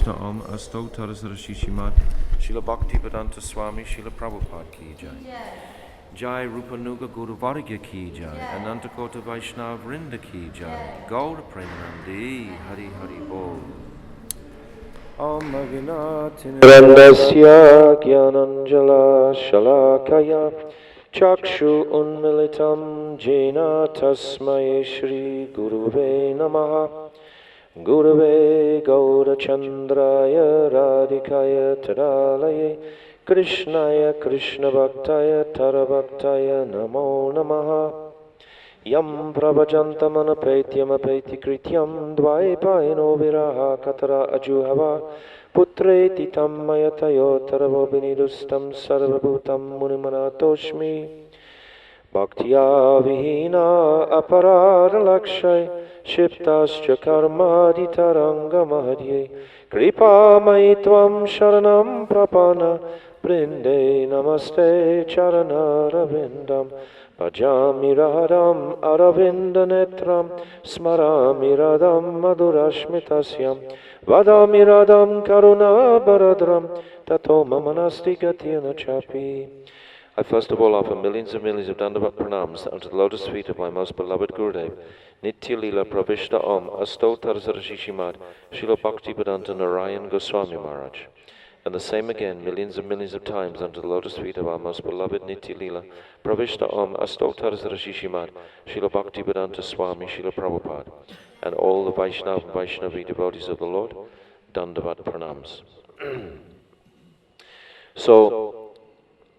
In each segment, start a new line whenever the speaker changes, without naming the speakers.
Om Astotara Sarashishimat Srila Bhaktivedanta Swami Srila Prabhupada Ki Jai Jai Rupanuga Guru Vargya Ki Jai Anantakota Vaishnava Vrinda Ki Jai Gaura Premanandi Hari Hari Bol Om Avinati Randasya Gyananjala Shalakaya Chakshu Unmilitam Jena Tasmai Shri Guruve Namaha Gurave Gaurachandraya Radhikaya Tadalaye Krishnaya Krishna Bhaktaya Tarabhaktaya Namo Namaha Yam Prabhajantamanapaityam Apaiti Krityam Dvaipayano Viraha Katara Ajuhava Putreti Tammayatayo Taravobinidustam Sarvabhutam Munimanatoshmi Bhaktya Vihina Aparada Lakshay Shiptascha Karmadi Taranga Mahadye Kripa Maitvam Sharanam Prapana Brinde Namaste Charana Ravindam Bhajami Radham Aravinda Netram Smarami Radham Madhurashmitasyam Vadami Radham Karuna Baradram Tato Mamanasti Gatyana Chapi. I first of all offer millions and millions of Dandavat pranams unto the lotus feet of my most beloved Gurudev, Nitya Lila Pravishta Om Astotar Sarashishimad Srila Bhaktivedanta Narayan Goswami Maharaj. And the same again millions and millions of times unto the lotus feet of our most beloved Nitya Lila Pravishta Om Astotar Sarashishimad Srila Bhaktivedanta Swami Srila Prabhupada. And all the Vaishnava and Vaishnavi devotees of the Lord, Dandavat pranams. So,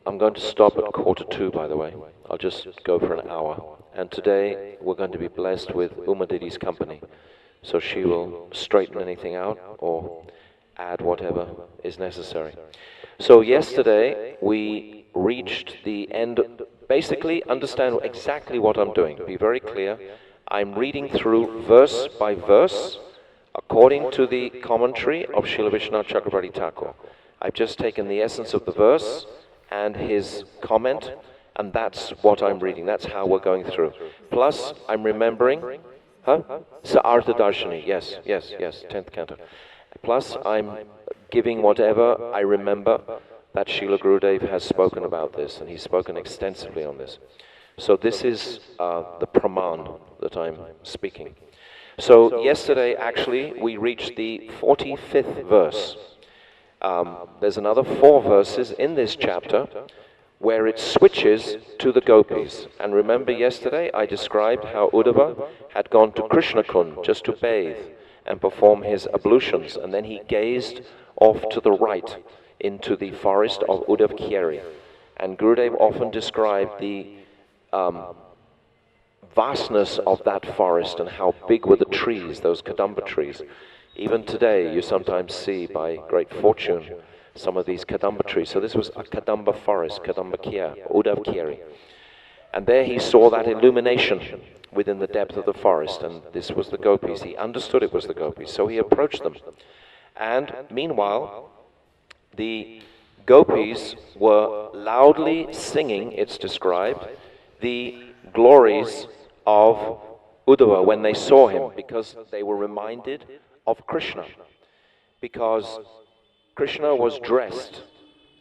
I'm going to stop at 1:45, by the way. I'll just go for an hour. And today we're going to be blessed with Uma Didi's company. So she will straighten anything out or add whatever is necessary. So yesterday we reached the end. Basically, understand exactly what I'm doing. Be very clear. I'm reading through verse by verse according to the commentary of Srila Vishwanath Chakravarti Thakur. I've just taken the essence of the verse and his comment, and that's what I'm reading. That's how we're going through. Plus, I'm remembering, Sa'artha Darshani, yes, 10th canto. Plus, I'm giving whatever I remember that Srila Gurudev has spoken about this, and he's spoken extensively on this. So this is the praman that I'm speaking. So yesterday, actually, we reached the 45th verse. There's another 4 verses in this chapter where it switches to the Gopis. And remember yesterday I described how Uddhava had gone to Krishna Kund just to bathe and perform his ablutions, and then he gazed off to the right into the forest of Uddhav. And Gurudev often described the vastness of that forest and how big were the trees, those Kadamba trees. Even today, you sometimes see, by great fortune, some of these Kadamba trees. So this was a Kadamba forest, Kadamba Kya, Uddhav Kyari. And there he saw that illumination within the depth of the forest, and this was the Gopis. He understood it was the Gopis, so he approached them. And meanwhile, the Gopis were loudly singing, it's described, the glories of Uddhava when they saw him, because they were reminded of Krishna, because Krishna was dressed,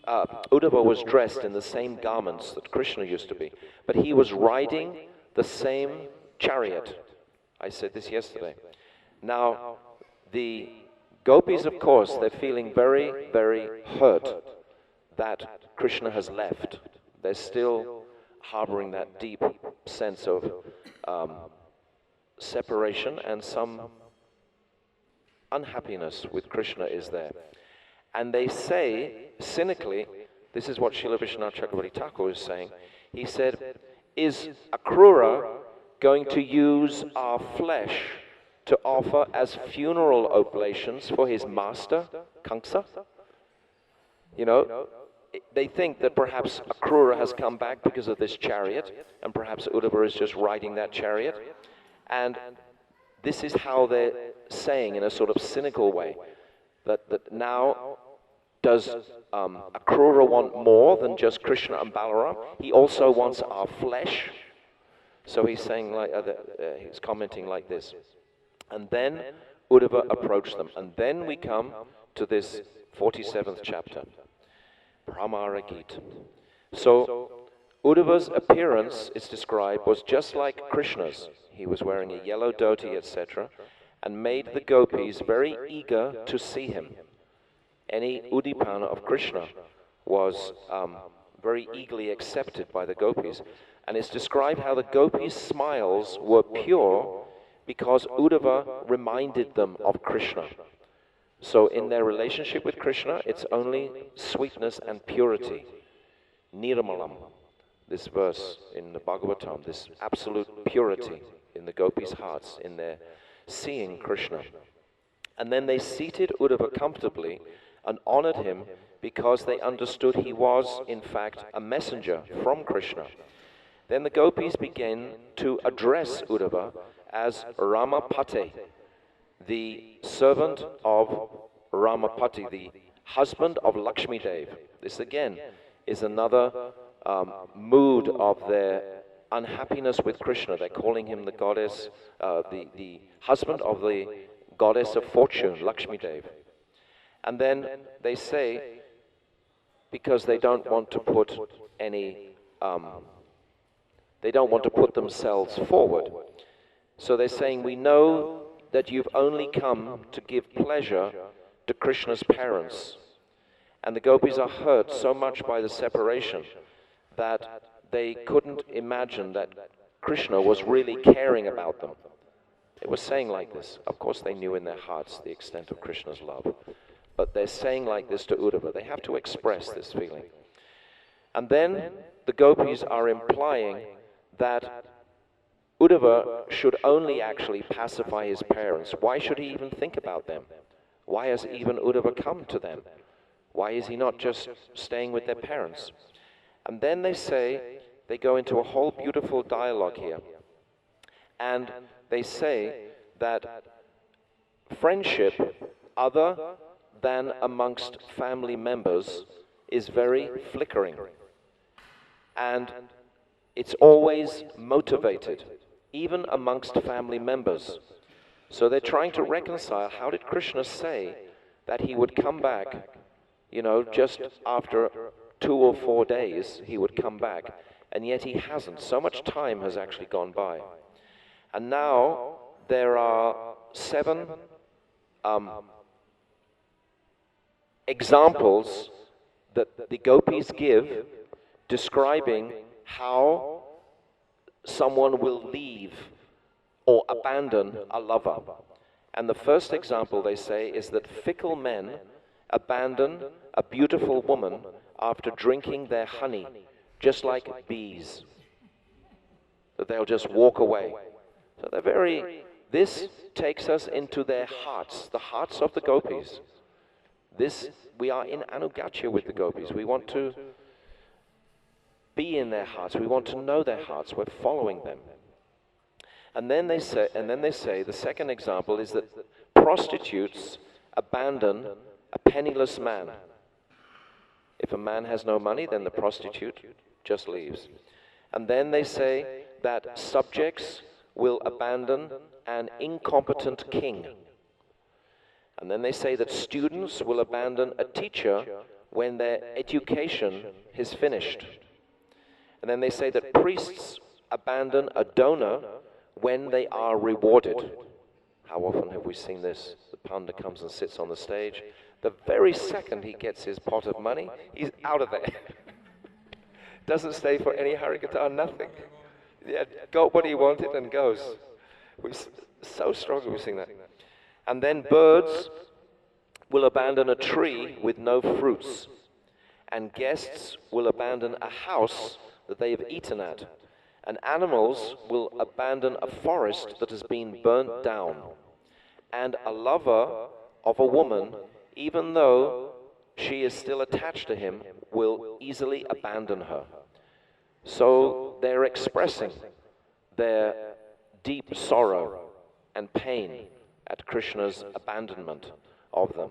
Uddhava was dressed in the same garments that Krishna used to be, but he was riding the same chariot. I said this yesterday. Now, the Gopis, of course, they're feeling very, very hurt that Krishna has left. They're still harboring that deep sense of separation, and some unhappiness with Krishna is there. And they say, cynically, this is what Srila Vishwanath Chakravarti Thakur is saying, he said, is Akrura going to use our flesh to offer as funeral oblations for his master, Kamsa? You know, they think that perhaps Akrura has come back because of this chariot, and perhaps Uddhava is just riding that chariot. And this is how they're saying in a sort of cynical way, that now does Akrura want more than just Krishna and Balaram? He also wants our flesh. So he's saying he's commenting like this. And then Uddhava approached them. And then we come to this 47th chapter, Bhramara Gita. So, Uddhava's appearance, it's described, was just like Krishna's. He was wearing a yellow dhoti, etc., and made the gopis very eager to see him. Any Uddipana of Krishna was very eagerly accepted by the gopis. And it's described how the gopis' smiles were pure because Uddhava reminded them of Krishna. So in their relationship with Krishna, it's only sweetness and purity. Nirmalam, this verse in the Bhagavatam, this absolute purity in the gopis' hearts, in their seeing Krishna. And then they seated Uddhava comfortably and honored him because they understood he was, in fact, a messenger from Krishna. Then the gopis began to address Uddhava as Ramapate, the servant of Ramapati, the husband of Lakshmi Dev. This again is another mood of their unhappiness with Krishna. They're calling him the goddess, the husband of the goddess of fortune, Lakshmi Dev. And then they say, because they don't want to put any, they don't want to put themselves forward. So they're saying, we know that you've only come to give pleasure to Krishna's parents. And the gopis are hurt so much by the separation that they couldn't imagine that Krishna was really caring about them. They were saying like this. Of course they knew in their hearts the extent of Krishna's love. But they're saying like this to Uddhava. They have to express this feeling. And then the gopis are implying that Uddhava should only actually pacify his parents. Why should he even think about them? Why has even Uddhava come to them? Why is he not just staying with their parents? And then they say, they go into a whole beautiful dialogue here. And they say that friendship, other than amongst family members, is very flickering. And it's always motivated, even amongst family members. So they're trying to reconcile, how did Krishna say that he would come back, you know, just after 2 or 4 days he would come back, and yet he hasn't. So much time has actually gone by. And now there are 7 examples that the gopis give describing how someone will leave or abandon a lover. And the first example, they say, is that fickle men abandon a beautiful woman after drinking their honey, just like bees. That they'll just walk away. So they're very, this takes us into their hearts, the hearts of the gopis. This, we are in anugatya with the gopis. We want to be in their hearts. We want to know their hearts. We're following them. And then they say, the second example is that prostitutes abandon a penniless man. If a man has no money, then the prostitute just leaves. And then they say that subjects will abandon an incompetent king. And then they say that students will abandon a teacher when their education is finished. And then they say that priests abandon a donor when they are rewarded. How often have we seen this? The panda comes and sits on the stage. The very second he gets his pot of money, he's out of there. Doesn't stay for any harikatha, nothing. Yeah, got what he wanted and goes. So strongly we sing that. And then birds will abandon a tree with no fruits. And guests will abandon a house that they have eaten at. And animals will abandon a forest that has been burnt down. And a lover of a woman, even though she is still attached to him, will easily abandon her. So they're expressing their deep sorrow and pain at Krishna's abandonment of them.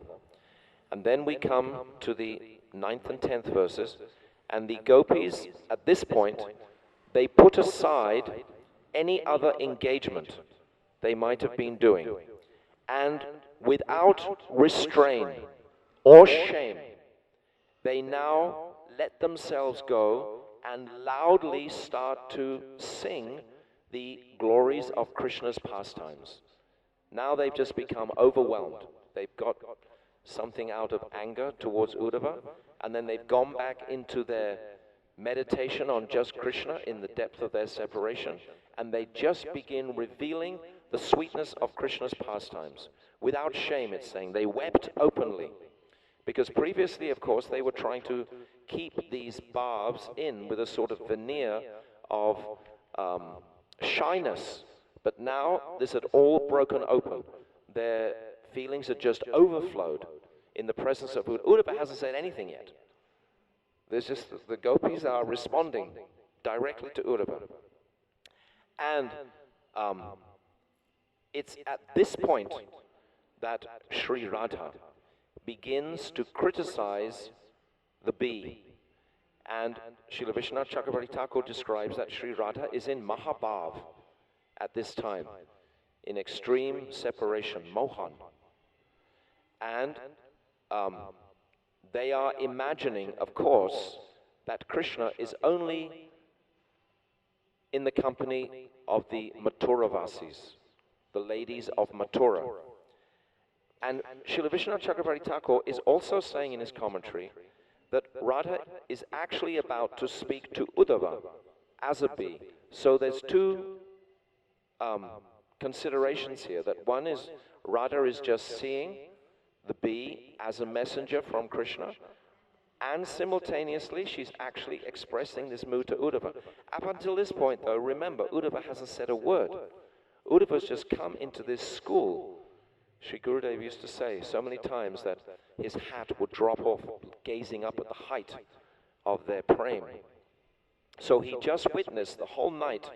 And then we come to the 9th and 10th verses, and the gopis, at this point, they put aside any other engagement they might have been doing, and without restraint, or shame, they now let themselves go and loudly start to sing the glories of Krishna's pastimes. Now they've just become overwhelmed. They've got something out of anger towards Uddhava, and then they've gone back into their meditation on just Krishna in the depth of their separation, and they just begin revealing the sweetness of Krishna's pastimes. Without shame, it's saying. They wept openly. Because previously, of course, they were trying to keep these bhavs in with a sort of veneer of shyness. But now this had all broken open. Their feelings had just overflowed in the presence of Uddhava. Uddhava hasn't said anything yet. There's just the gopis are responding directly to Uddhava. And it's at this point that Sri Radha begins to criticize the bee. And Srila Vishwanath Chakravarti Thakur describes that Sri Radha is in Mahabhav at this time, in extreme separation, mohan. And they are imagining, of course, that Krishna is only in the company of the Mathuravasis, the ladies of Mathura. And Srila Vishwanath Chakravarti Thakur is also saying in his commentary that Radha is actually about to speak to Uddhava as a bee. So there's two considerations here. That one is Radha is just seeing the bee as a messenger from Krishna, and simultaneously she's actually expressing this mood to Uddhava. Up until this point, though, remember, Uddhava hasn't said a word. Uddhava's just come into this school. Sri Gurudev used to say so many times that his hat would drop off, gazing up at the height of their prem. So he just witnessed the whole night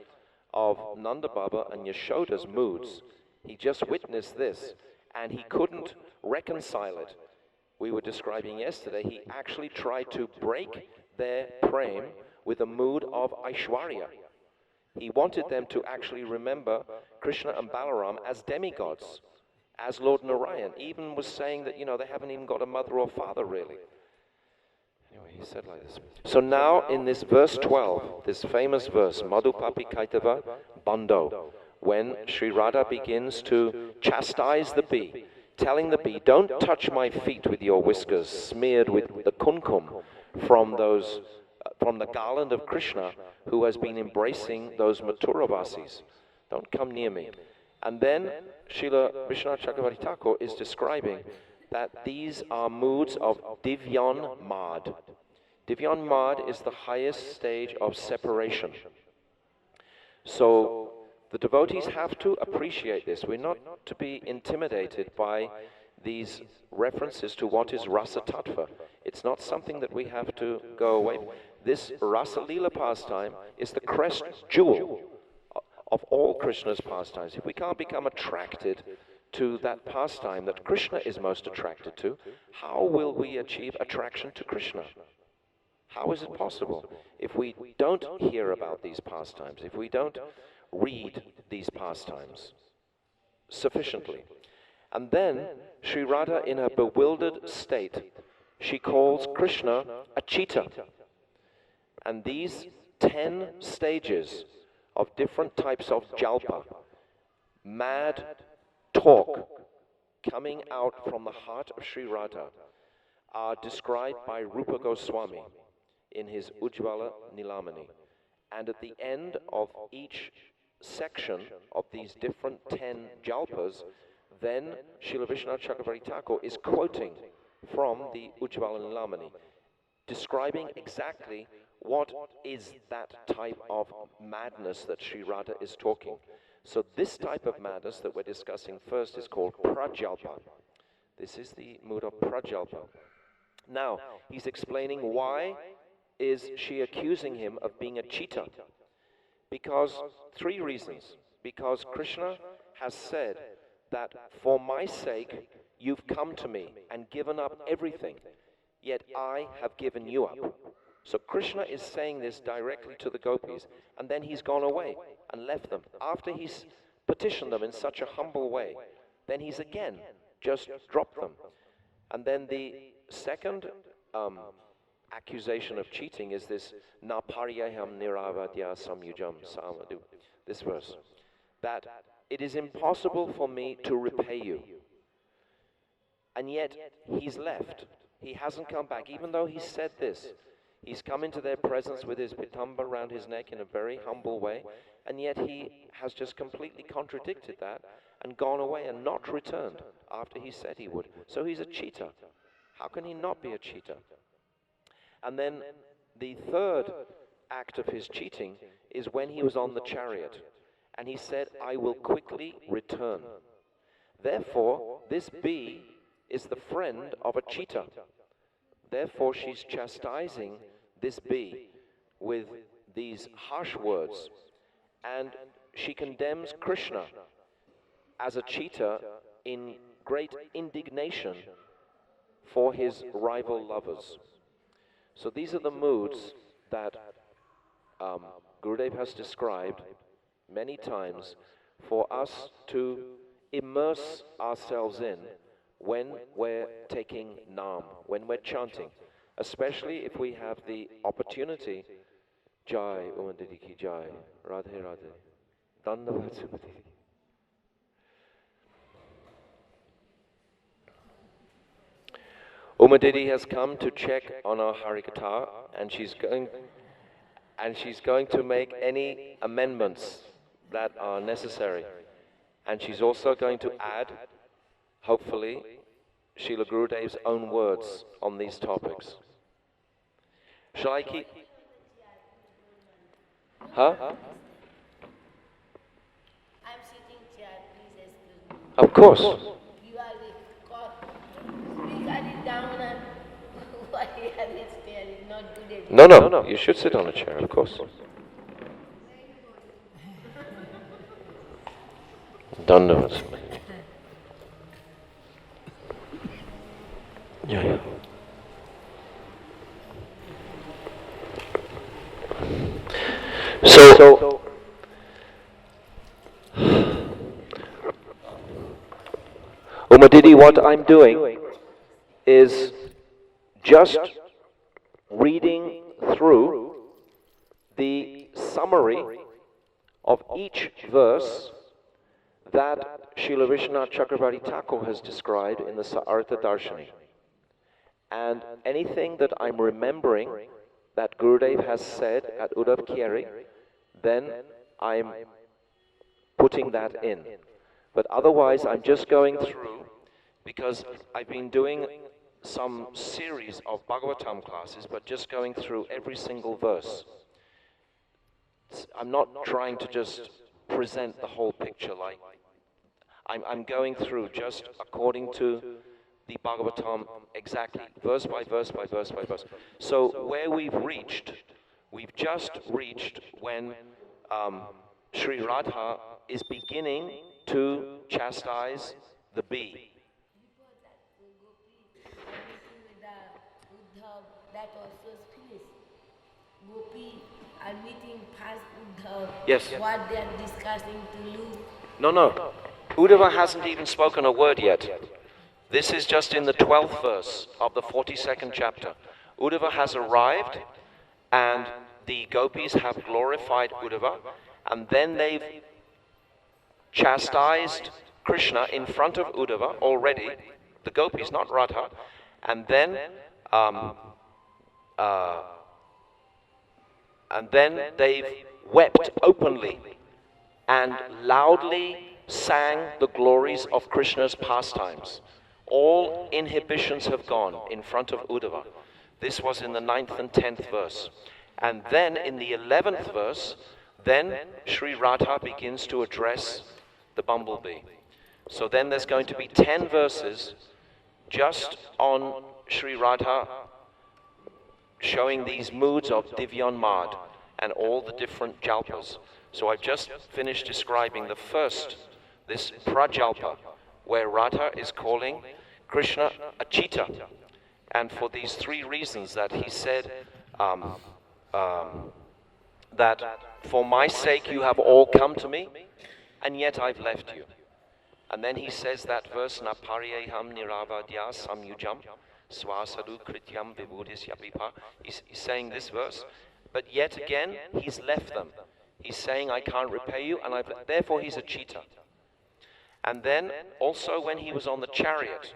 of Nanda Baba and Yashoda's moods. He just witnessed this, and he couldn't reconcile it. We were describing yesterday, he actually tried to break their prem with a mood of Aishwarya. He wanted them to actually remember Krishna and Balaram as demigods, as Lord Narayan. Even was saying that, they haven't even got a mother or father, really. Anyway, he said like this. So now in this verse 12, this famous verse, Madhupapi Kaitava Bando, when Sri Radha begins to chastise the bee, telling the bee, don't touch my feet with your whiskers smeared with the kumkum from the garland of Krishna, who has been embracing those Mathuravasis. Don't come near me. And then Srila Vishwanath Chakravarti Thakur is describing that these are moods of Divyan Mad. Divyan Mad is the highest stage of separation. So the devotees have to appreciate this. We're not to be intimidated by these references to what is Rasa Tattva. It's not something that we have to go away from. This Rasa Leela pastime is the crest jewel of all Krishna's pastimes. If we can't become attracted to that pastime that Krishna is most attracted to, how will we achieve attraction to Krishna? How is it possible? If we don't hear about these pastimes, if we don't read these pastimes sufficiently. And then Sri Radha, in her bewildered state, she calls Krishna a cheetah. And these 10 stages of different types of jalpa, mad talk coming out from the heart of Sri Radha, are described by Rupa Goswami in his Ujjvala Nilamani. And at the end of each section of these different 10 jalpas, then Srila Vishwanath Chakravarti Thakur is quoting from the Ujjvala Nilamani, describing exactly what is that type of madness that Sri Radha is talking. So this type of madness that we're discussing first is called prajalpa. This is the mood of prajalpa. Now, he's explaining why is she accusing him of being a cheetah. Because 3 reasons. Because Krishna has said that for my sake you've come to me and given up everything, yet I have given you up. So Krishna is saying this directly to the gopis, and then he's gone away and left them. After he's petitioned them in such a humble way, then he's again just dropped them. And then the second accusation of cheating is this na paryaham niravadya samyujam samadu, this verse, that it is impossible for me to repay you. And yet he's left. He hasn't come back. Even though he said this, he's come into their presence with his pitamba around his neck in a very humble way, and yet he has just completely contradicted that and gone away and not returned after he said he would. So he's a cheater. How can he not be a cheater? And then the third act of his cheating is when he was on the chariot, and he said, I will quickly return. Therefore, this bee is the friend of a cheater. Therefore, she's chastising this bee with these harsh words, and she condemns Krishna as a cheater in great indignation for his rival lovers. So these are the moods that Gurudev has described many times for us to immerse ourselves in when we're taking Naam, when we're chanting, especially if we have the opportunity. Jai, Umadidi ki Jai, Radhe Radhe, Dandavad Subhati. Umadidi has come to check on our Harikatha, and she's going to make any amendments that are necessary. And she's also going to add, hopefully, Srila Gurudev's own words on these topics. Shall I keep? Huh?
I'm sitting chair, please excuse me.
Of course.
You are caught. We got it down and why are you staring? Not good.
No. You should sit on a chair, of course. Dandavad. Yeah. So Umadidi, what I'm doing is just reading through the summary of each verse that Srila Vishwanath Chakravarti Thakur has described in the Sa'artha Darshani. And anything that I'm remembering that Gurudev has said at Uddhava Kyari, then I'm putting that in. But otherwise, I'm just going through, because I've been doing some series of Bhagavatam classes, but just going through every single verse. I'm not trying to just present the whole picture like I'm going through just according to the Bhagavatam exactly, verse by verse by verse by verse. So where we've just reached when Sri Radha is beginning to chastise the bee.
Before that, Gopis meeting with the Uddhava, that also speaks. Gopis are meeting past Uddhava.
Yes.
What they are discussing to Luke.
No. Uddhava hasn't even spoken a word yet. This is just in the 12th verse of the 42nd chapter. Uddhava has arrived, and the Gopis have glorified Uddhava, and then they've chastised Krishna in front of Uddhava already, the Gopis, not Radha, and then they've wept openly and loudly sang the glories of Krishna's pastimes. All inhibitions have gone in front of Uddhava. This was in the 9th and 10th verse. And then in the 11th verse, then Sri Radha begins to address the bumblebee. So then there's going to be 10 verses just on Sri Radha showing these moods of Divyanmad and all the different jalpas. So I've just finished describing the first, this prajalpa, where Radha is calling Krishna a cheater. And for these three reasons that he said, that for my sake you have all come to me, and yet I've left you. And then he says that verse, na paryeham niravadya samyujam, Swasadu krityam vibhudisyapipa. He's saying this verse, but yet again, he's left them. He's saying, I can't repay you, and therefore he's a cheater. And then, also when he was on the chariot,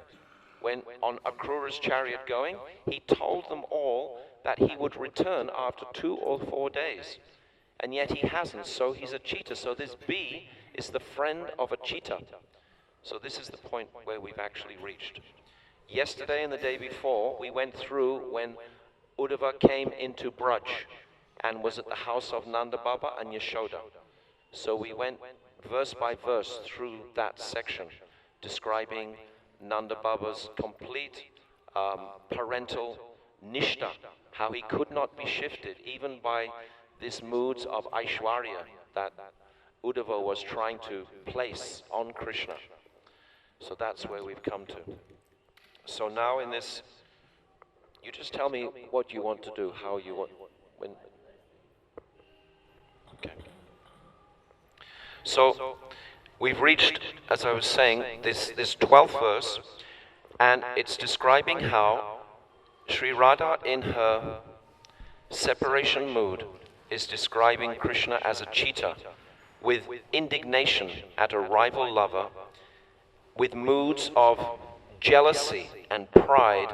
when on Akrura's chariot going, he told them all that he would return after 2 or 4 days. And yet he hasn't, so he's a cheater. So this B is the friend of a cheater. So this is the point where we've actually reached. Yesterday and the day before, we went through when Uddhava came into Braj and was at the house of Nanda Baba and Yashoda. So we went verse by verse through that section, describing Nanda Baba's complete parental nishta, how he could not be shifted even by these moods of Aishwarya that Uddhava was trying to place on Krishna. So that's where we've come to. So now in this, you just tell me what you want to do, how you want, when. Okay. So we've reached, as I was saying, this 12th verse, and it's describing how Sri Radha in her separation mood is describing Krishna as a cheater, with indignation at a rival lover, with moods of jealousy and pride,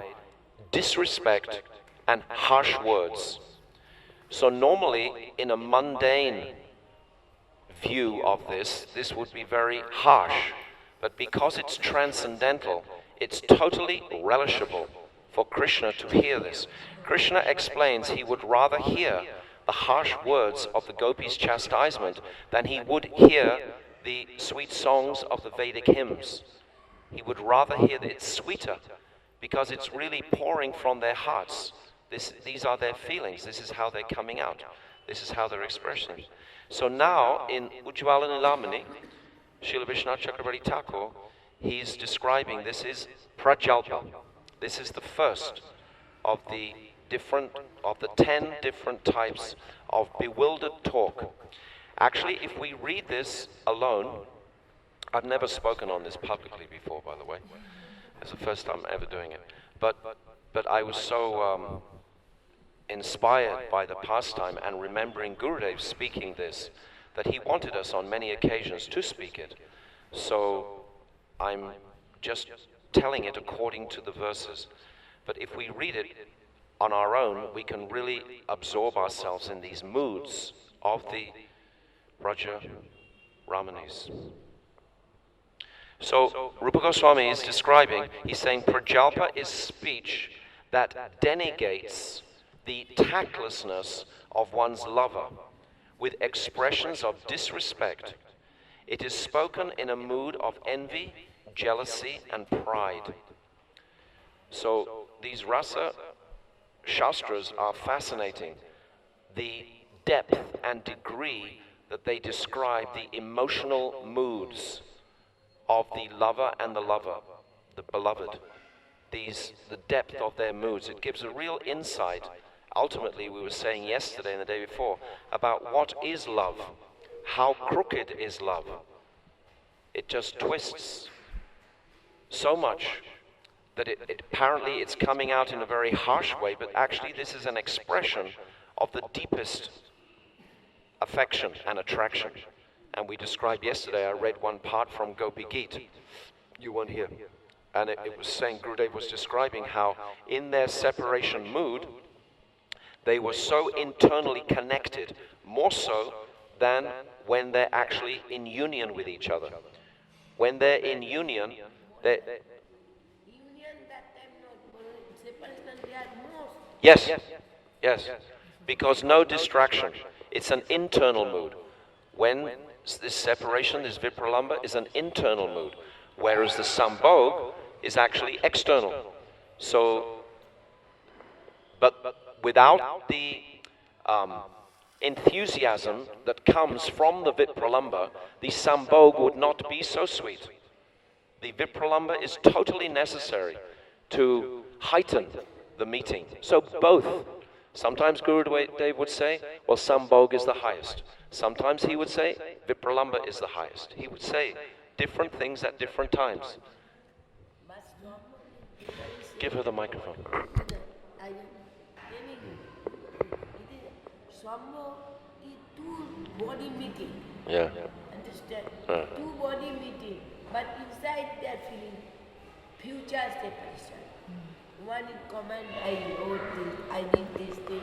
disrespect and harsh words. So normally in a mundane view of this would be very harsh, but because it's transcendental, it's totally relishable for Krishna to hear this. Krishna explains he would rather hear the harsh words of the Gopis' chastisement than he would hear the sweet songs of the Vedic hymns. He would rather hear that it's sweeter because it's really pouring from their hearts. These are their feelings. This is how they're coming out. This is how they're expressing it. So now in Ujjvala Nilamani, Srila Vishnu Chakravarti Thakur, he's describing this is prajalpa. This is the first of the 10 different types of bewildered talk. Actually, if we read this alone, I've never spoken on this publicly before, by the way. It's the first time ever doing it. But I was so inspired by the pastime and remembering Gurudev speaking this, that he wanted us on many occasions to speak it. So I'm just telling it according to the verses. But if we read it on our own, we can really absorb ourselves in these moods of the Braja Ramanis. So Rupa Goswami is describing, he's saying prajalpa is speech that denigrates the tactlessness of one's lover with expressions of disrespect. It is spoken in a mood of envy, jealousy, and pride. So these rasa shastras are fascinating. The depth and degree that they describe the emotional moods of the lover and the lover, the beloved. The depth of their moods. It gives a real insight. Ultimately, we were saying yesterday and the day before about what is love, how crooked is love. It just twists so much that apparently it's coming out in a very harsh way, but actually this is an expression of the deepest affection and attraction. And we described yesterday, I read one part from Gopi Gita. You weren't here. And it was saying, Gurudev was describing how in their separation mood, they were so internally connected, more so than when they're actually in union with each other. When they're in union, they...
Union that time not, separation they are more.
Yes. Because no distraction. It's an internal mood. When this separation, this vipralamba, is an internal mood, whereas the sambhog is actually external. So, but without the enthusiasm that comes from the vipralamba, the sambhog would not be so sweet. The vipralamba is totally necessary to heighten the meeting. So both. Sometimes Gurudev would say, well, sambhog is the highest. Sometimes he would say, vipralamba is the highest. He would say different things at different times.
But normally people say
Give her the microphone.
I am telling you, it is Sambho is two body meeting.
Yeah.
Understand? Two body meeting, but inside they are feeling future separation. One is command, I wrote this, I did this thing.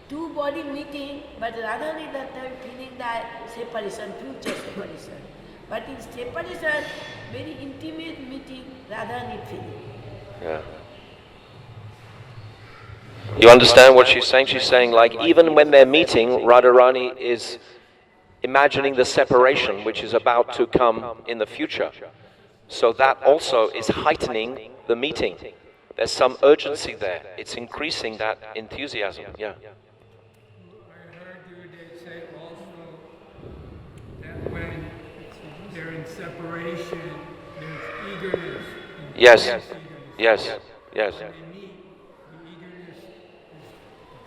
Two body meeting, but rather than that time feeling that separation, future separation. But in separation, very intimate meeting, rather than feeling.
Yeah. You understand what she's saying? She's saying, like, even when they're meeting, Radharani is imagining the separation which is about to come in the future. So that also is heightening the meeting. There's some urgency there. It's increasing that enthusiasm. Yeah.
I heard you say also that when they're in separation, there's eagerness.
Yes.
Eagerness.
Yes. Yes.
When they meet, the eagerness is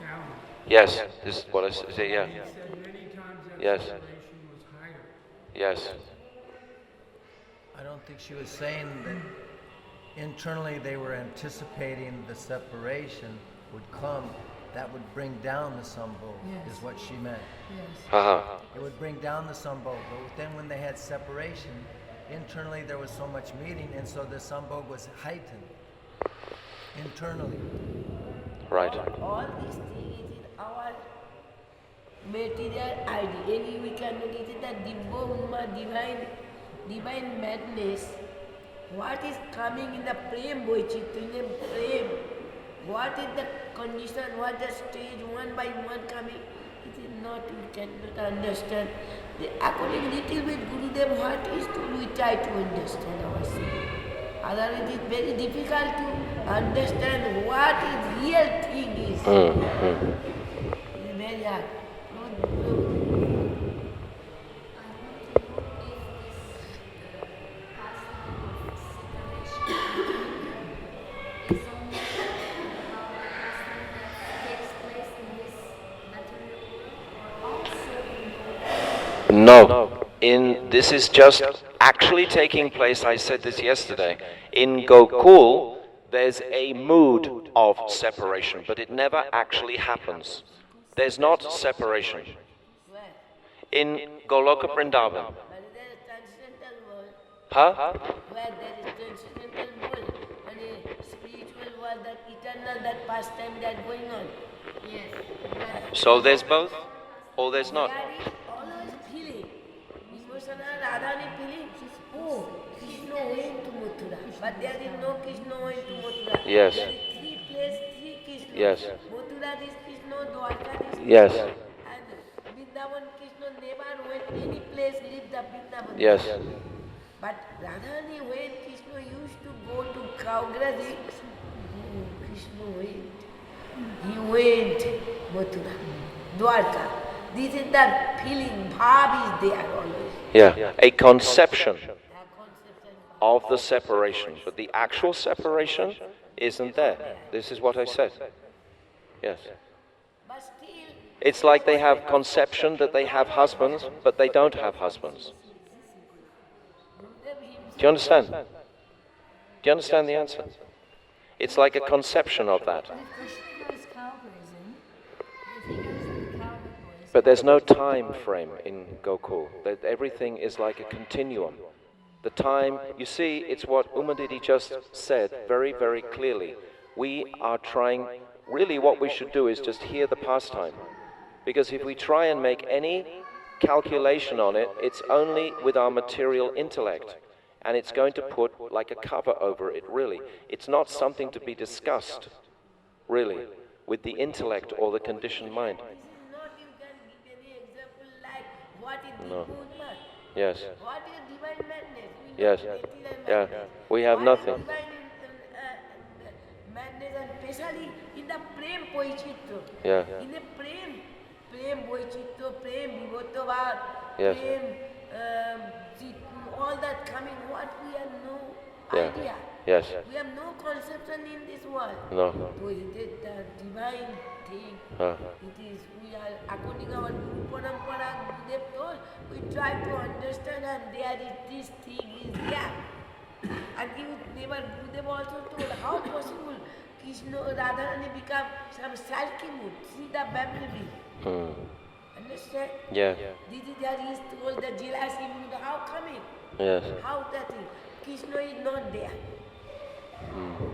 down.
Yes. This is what I say. Yeah.
He said many times that
Yes.
separation was higher.
Yes.
I don't think she was saying that internally they were anticipating the separation would come. That would bring down the Sambho,
Yes.
is what she meant.
Yes.
Haha.
It would bring down the Sambho. But then when they had separation, internally there was so much meeting, and so the Sambho was heightened internally.
Right.
All these things is in our material idea. Any we can notice it that divine madness. What is coming in the prem boichitya, in the prem? What is the condition? What the stage one by one coming? It is not, we cannot understand. According little bit Gurudev, what is to we try to understand ourselves. Otherwise it is very difficult to understand what is real thing is. It is very hard.
No. This is just actually taking place. I said this yesterday. In Gokul, there's a mood of separation, but it never actually happens. There's not separation.
Where?
In Goloka Vrindavan.
But there is transcendental world.
Huh?
Where there is transcendental world and a spiritual world, that eternal, that pastime that going on. Yes.
So there's both, or there's not?
There is always feeling. Emotional Radhani feeling. Oh, Krishna went to Mathura. But there is no Krishna went to Mathura.
Yes.
There is three places, three Krishna.
Yes.
Mathura is Krishna, Dwarka is Krishna.
Yes.
And Vrindavan Krishna never went any place, leave the Vrindavan.
Yes.
But Radhani, when Krishna used to go to Kaugradi, Krishna went. He went Mathura, Dwarka. This is the feeling, bhav is there always.
Yeah. A conception
The conception.
of the separation, but the actual separation isn't there. This is what I said. Yes.
But still,
It's like they have conception that they have husbands, but they don't have husbands.
Gurudev himself,
Do you understand? Do you understand the answer? It's like a conception of that.
But if Krishna goes cow grazing, if he goes with the cow boys,
But there's no time frame in Gokul. That everything is like a continuum. The time, you see, it's what Umadidi just said very, very clearly. We are trying, really what we should do is just hear the pastime. Because if we try and make any calculation on it, it's only with our material intellect. And it's going to put like a cover over it, really. It's not something to be discussed, really, with the intellect or the conditioned mind.
this is not, you can give any example like what is
No.
Diputma,
Yes,
what is divine madness. We
yes,
know material
yeah.
madness.
We have
What
nothing.
is divine madness, and especially in the prem poichitya.
Yeah.
In the prem poichitya, prem vibhotavad,
Yes.
prem all that coming, what we have no
Yeah.
idea.
Yes.
We have no conception in this world.
No.
So it is the divine thing.
Huh.
It is, we are, according our Guru Parampara, Gurudev told, we try to understand and there is this thing is there. And he would never, Gurudev also told how possible Krishna, Radharani become some sulky mood, see the bumblebee. Understand?
Yeah.
This is there is told the jealousy mood, how coming?
Yes.
How that is? Krishna is not there.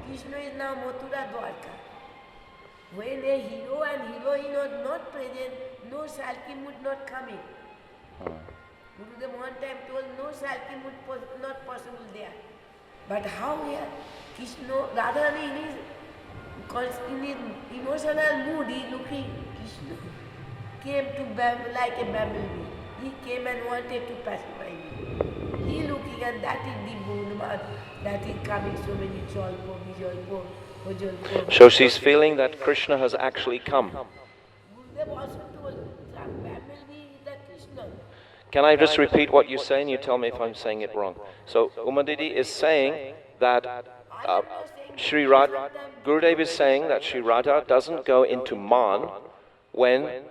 Krishna is now Mathura Dwarka. When a hero and heroine are not present, no sulky mood not coming. Gurudev one time told no sulky mood not possible there. But how here? Krishna, Radharani in his emotional mood, he looking, Krishna came to like a bumblebee. He came and wanted to pacify me. He looking, and that is the mood, that is coming so many jolpo, bijolpo, ojolpo.
So she's feeling that Krishna has actually come.
Gurudev also told, bumblebee is the Krishna.
Can I just repeat what you say and you tell me if I'm saying it wrong? So Umadidi is saying that Sri Radha, Gurudev is saying that Sri Radha doesn't go into man when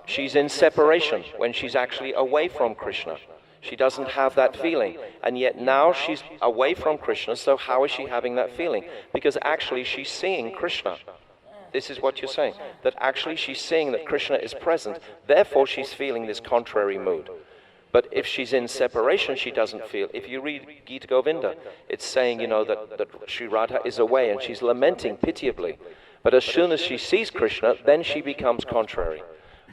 she's in separation, when she's actually away from Krishna. She doesn't have that feeling. And yet now she's away from Krishna, so how is she having that feeling? Because actually she's seeing Krishna. This is what you're saying, that actually she's seeing that Krishna is present, therefore she's feeling this contrary mood. But if she's in separation, she doesn't feel. If you read Gita Govinda, it's saying, that Sri Radha is away and she's lamenting pitiably. But as soon as she sees Krishna, then she becomes contrary.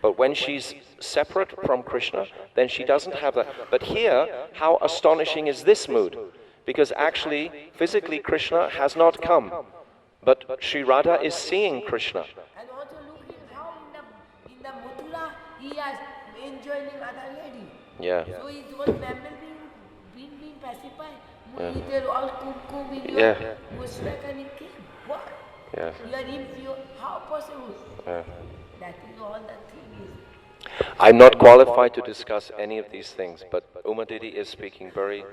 But when she's separate from Krishna, then she doesn't have that. But here, how astonishing is this mood? Because actually, physically, Krishna has not come. But Sri Radha is seeing Krishna.
And also looking how in the Mathura he has enjoying other lady.
Yeah.
So it was bumblebee being pacified. Yeah. All kumkum in
Yeah.
Mushrikani came. What?
Yes.
You are impure. How possible?
Yeah.
That is all the thing is.
I'm not qualified to discuss any of these things, but Umadidi is speaking very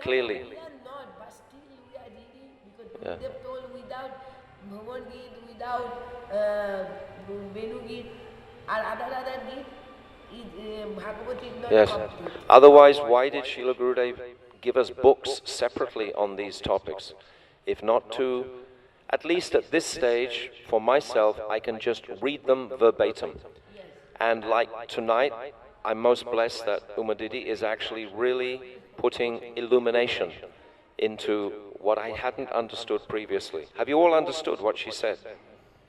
clearly.
We are not, but still we are reading because they told without Bhavan Gita, without Venu Gita, or other Gita, Bhagavad is not
Yes.
complete.
Otherwise, why did Srila Gurudev give us books separately on these topics? If not to, at least at this stage, for myself, I can just read them verbatim. And like tonight, I'm most blessed that Umadidi is actually really putting illumination into what I hadn't understood previously. Have you all understood what she said?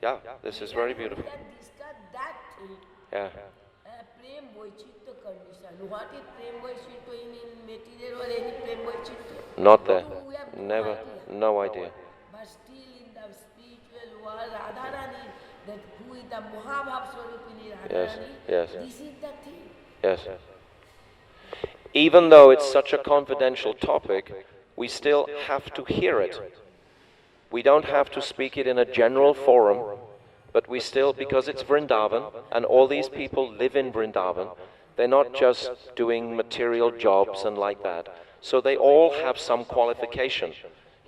Yeah, this is very beautiful.
We can discuss that thing.
Yeah.
Prem Boichitya condition. What is Prem Boichitya in material or any Prem Boichitya?
Not there.
We have
Never.
idea.
No idea.
But still in the spiritual world, Radharani, that who is the Mahabhav Swarupini Radharani,
Yes.
this is the thing.
Yes. Even though it's such a confidential topic, we still have to hear it. We don't have to speak it in a general forum, but we still, because it's Vrindavan, and all these people live in Vrindavan, they're not just doing material jobs and like that. So they all have some qualification.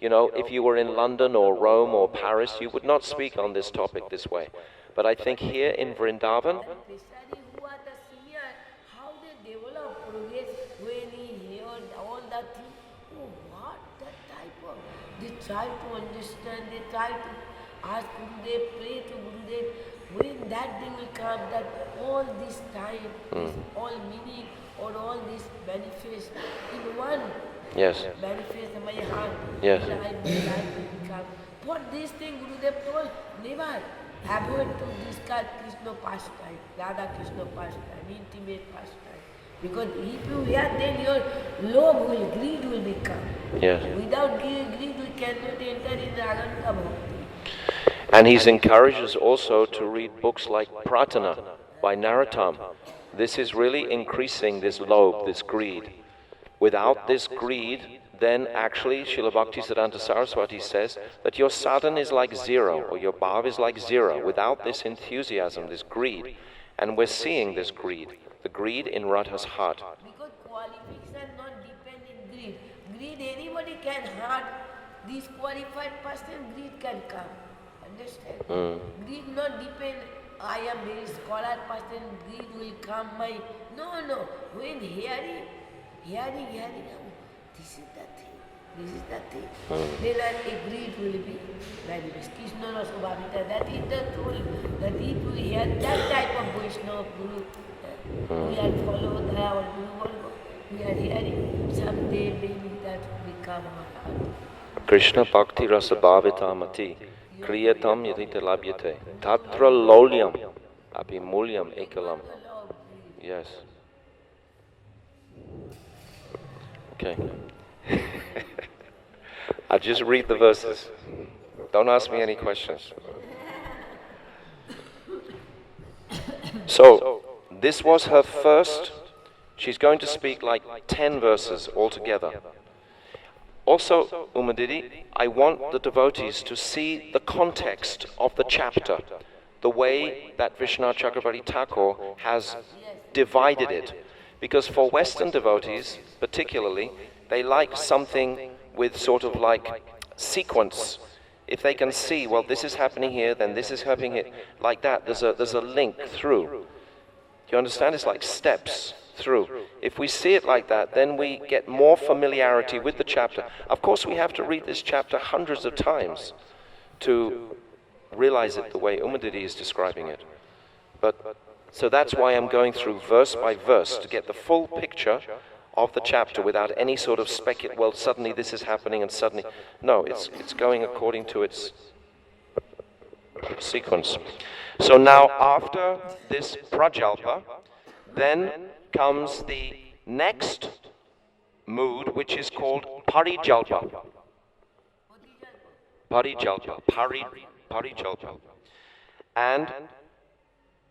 If you were in London or Rome or Paris, you would not speak on this topic this way. But I think here in Vrindavan,
Especially who are the senior, how they develop progress when he heard all the things. Oh, what that type of? They try to understand, they try to ask Gurudev, pray to Gurudev. When that day will come, that all this time, this all meaning or all this manifest in one.
yes,
Manifest in my heart.
Yes.
My life will become. For this thing Gurudev told, never avoid to discard Krishna pastime, Radha Krishna pastime, intimate pastime. Because if you hear, then your love will, greed will become.
yes.
Without greed we cannot enter in Raganuga Bhakti.
And he's encouraged us also to read books like Pratana by Narottam. This is really increasing this lobe, this greed. Without this greed, then actually Srila Bhaktisiddhanta Saraswati says that your sadhana is like zero, or your bhav is like zero, without this enthusiasm, this greed. And we're seeing this greed, the greed in Radha's heart.
Because qualification not depend in greed. Greed anybody can hurt. This qualified person, greed can come. Understand? Greed not depend, I am very scholar person, greed will come my... No. When hearing, oh, this is the thing. This is the thing. Then I agree it will be very best. Krishna Rasa Bhavita, that is the truth. That if we have that type of Vaishnava Guru, we are followed our Guru Varga, we are hearing, someday maybe that will become our heart.
Krishna Bhakti Rasa Bhavitamati Kriyatam Yadita Labhyate Tatra Lolyam Api Mulyam Ekalam. Yes. Okay. I'll just read the verses. Don't ask me any questions. So, this was her first. She's going to speak like 10 verses altogether. Also, Umadidi, I want the devotees to see the context of the chapter, the way that Vishnu Chakravarti Thakur has divided it. Because for Western devotees, particularly, they like something with sort of like sequence. If they can see, well, this is happening here, then this is happening here, like that, there's a link through. Do you understand? It's like steps through. If we see it like that, then we get more familiarity with the chapter. Of course, we have to read this chapter hundreds of times to realize it the way Umadidi is describing it. But so that's why I'm going through verse by verse to get the full picture of the chapter without any sort of well, suddenly this is happening and suddenly... No, it's going according to its sequence. So now after this prajalpa, then comes the next mood, which is called parijalpa. Parijalpa. And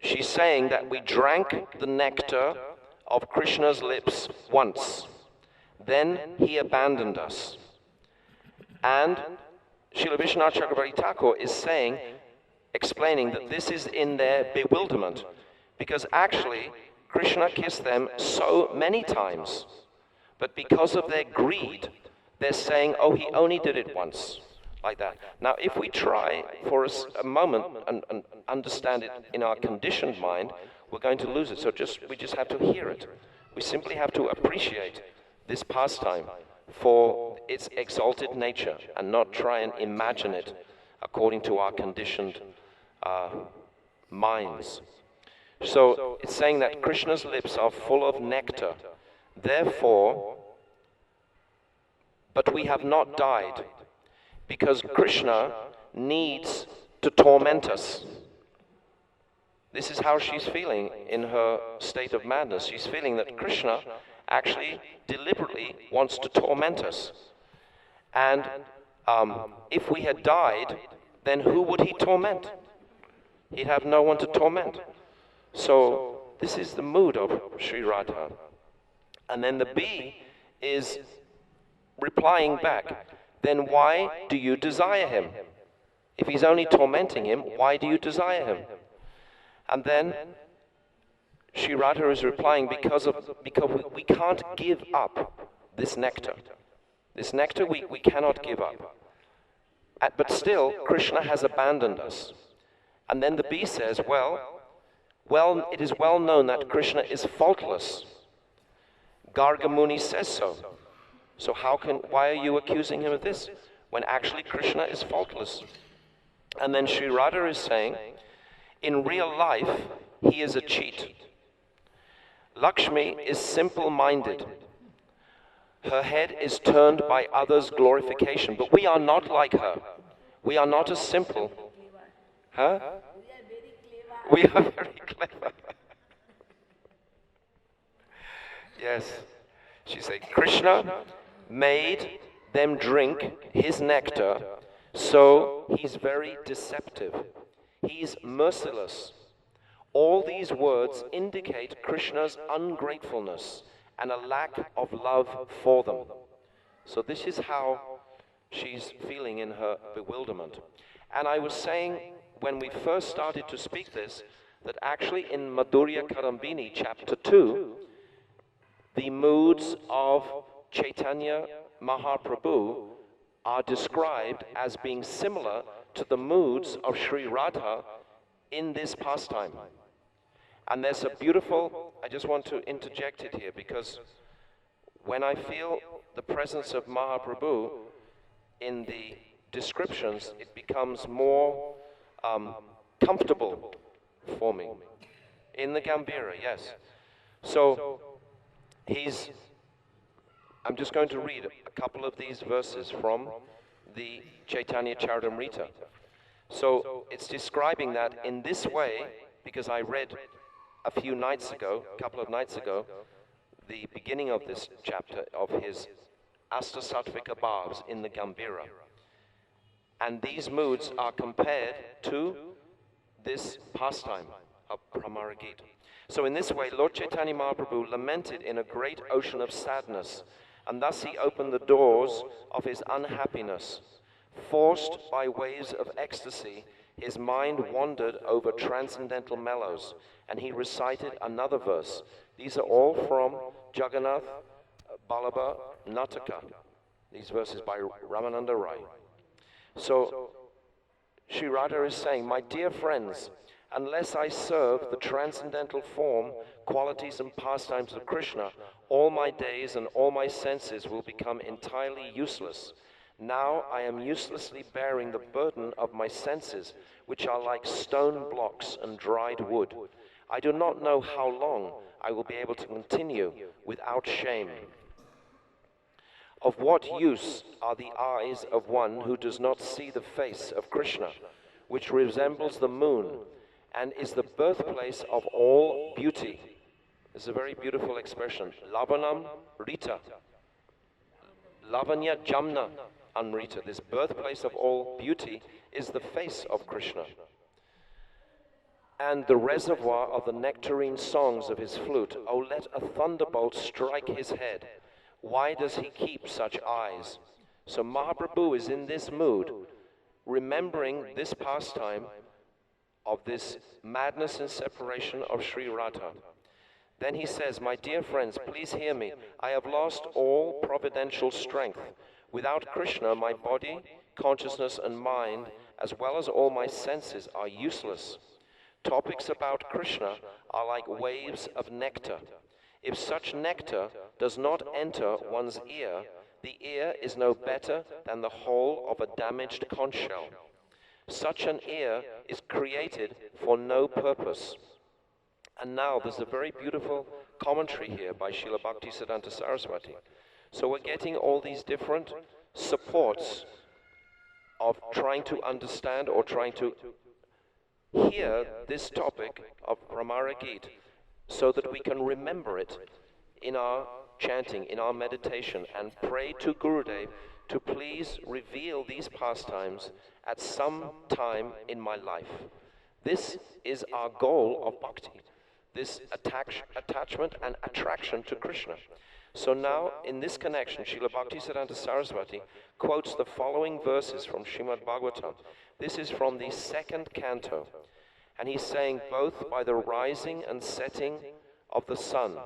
she's saying that we drank the nectar of Krishna's lips once. Then he abandoned us. And Srila Vishwanath Chakravarti Thakur is saying, explaining that this is in their bewilderment. Because actually, Krishna kissed them so many times. But because of their greed, they're saying, oh, he only did it once. Like that. Now, if we try for a moment and understand it in our conditioned mind, we're going to lose it. So we just have to hear it. We simply have to appreciate this pastime for its exalted nature and not try and imagine it according to our conditioned minds. So it's saying that Krishna's lips are full of nectar. Therefore, but we have not died, because Krishna needs to torment us. This is how she's feeling in her state of madness. She's feeling that Krishna actually deliberately wants to torment us. And if we had died, then who would he torment? He'd have no one to torment. So this is the mood of Sri Radha. And then the B is replying back. Then why do you desire him? If he's only tormenting him, why do you desire him? And then Sri Radha is replying because we can't give up this nectar. This nectar we cannot give up. But still, Krishna has abandoned us. And then the B says, well, it is well known that Krishna is faultless. Garga Muni says so. So why are you accusing him of this, when actually Krishna is faultless? And then Sri Radha is saying, in real life, he is a cheat. Lakshmi is simple-minded. Her head is turned by others' glorification, but we are not like her. We are not as simple. Huh? We are very clever. Yes. She said, Krishna made them drink his nectar, so he's very deceptive. He's merciless. All these words indicate Krishna's ungratefulness and a lack of love for them. So this is how she's feeling in her bewilderment. And I was saying, when we first started to speak this, that actually in Madhurya Karambini, chapter 2, the moods of Chaitanya Mahaprabhu are described as being similar to the moods of Sri Radha in this pastime. And there's a beautiful, I just want to interject it here, because when I feel the presence of Mahaprabhu in the descriptions, it becomes more comfortable for me. In the Gambhira, yes. So I'm just going to read a couple of these verses from the Chaitanya Charitamrita. So it's describing that in this way, because I read a couple of nights ago, the beginning of this chapter of his Astasatvika Bhavs in the Gambhira. And these moods are compared to this pastime of Bhramara Gita. So in this way, Lord Chaitanya Mahaprabhu lamented in a great ocean of sadness, and thus he opened the doors of his unhappiness. Forced by waves of ecstasy, his mind wandered over transcendental mellows, and he recited another verse. These are all from Jagannath Ballabha Nataka. These verses by Ramananda Rai. So Sri Radha is saying, my dear friends, unless I serve the transcendental form, qualities and pastimes of Krishna, all my days and all my senses will become entirely useless. Now I am uselessly bearing the burden of my senses, which are like stone blocks and dried wood. I do not know how long I will be able to continue without shame. Of what use are the eyes of one who does not see the face of Krishna, which resembles the moon and is the birthplace of all beauty? This is a very beautiful expression. Lavanam Rita. Lavanya Jamna Amrita. This birthplace of all beauty is the face of Krishna. And the reservoir of the nectarine songs of his flute. Oh, let a thunderbolt strike his head. Why does he keep such eyes? So Mahaprabhu is in this mood, remembering this pastime of this madness and separation of Sri Radha. Then he says, my dear friends, please hear me. I have lost all providential strength. Without Krishna, my body, consciousness and mind, as well as all my senses, are useless. Topics about Krishna are like waves of nectar. If such nectar does not enter one's ear, the ear is no better than the hole of a damaged conch shell. Such an ear is created for no purpose. And now there's a very beautiful commentary here by Srila Bhaktisiddhanta Saraswati. So we're getting all these different supports of trying to understand or trying to hear this topic of Bhramara Gita so that we can remember it in our chanting, in our meditation, and pray to Gurudev to please reveal these pastimes at some time in my life. This is our goal of bhakti, this attachment and attraction to Krishna. So now, in this connection, Srila Bhaktisiddhanta Saraswati quotes the following verses from Srimad Bhagavatam. This is from the 2nd canto. And he's saying, both by the rising and setting of the sun,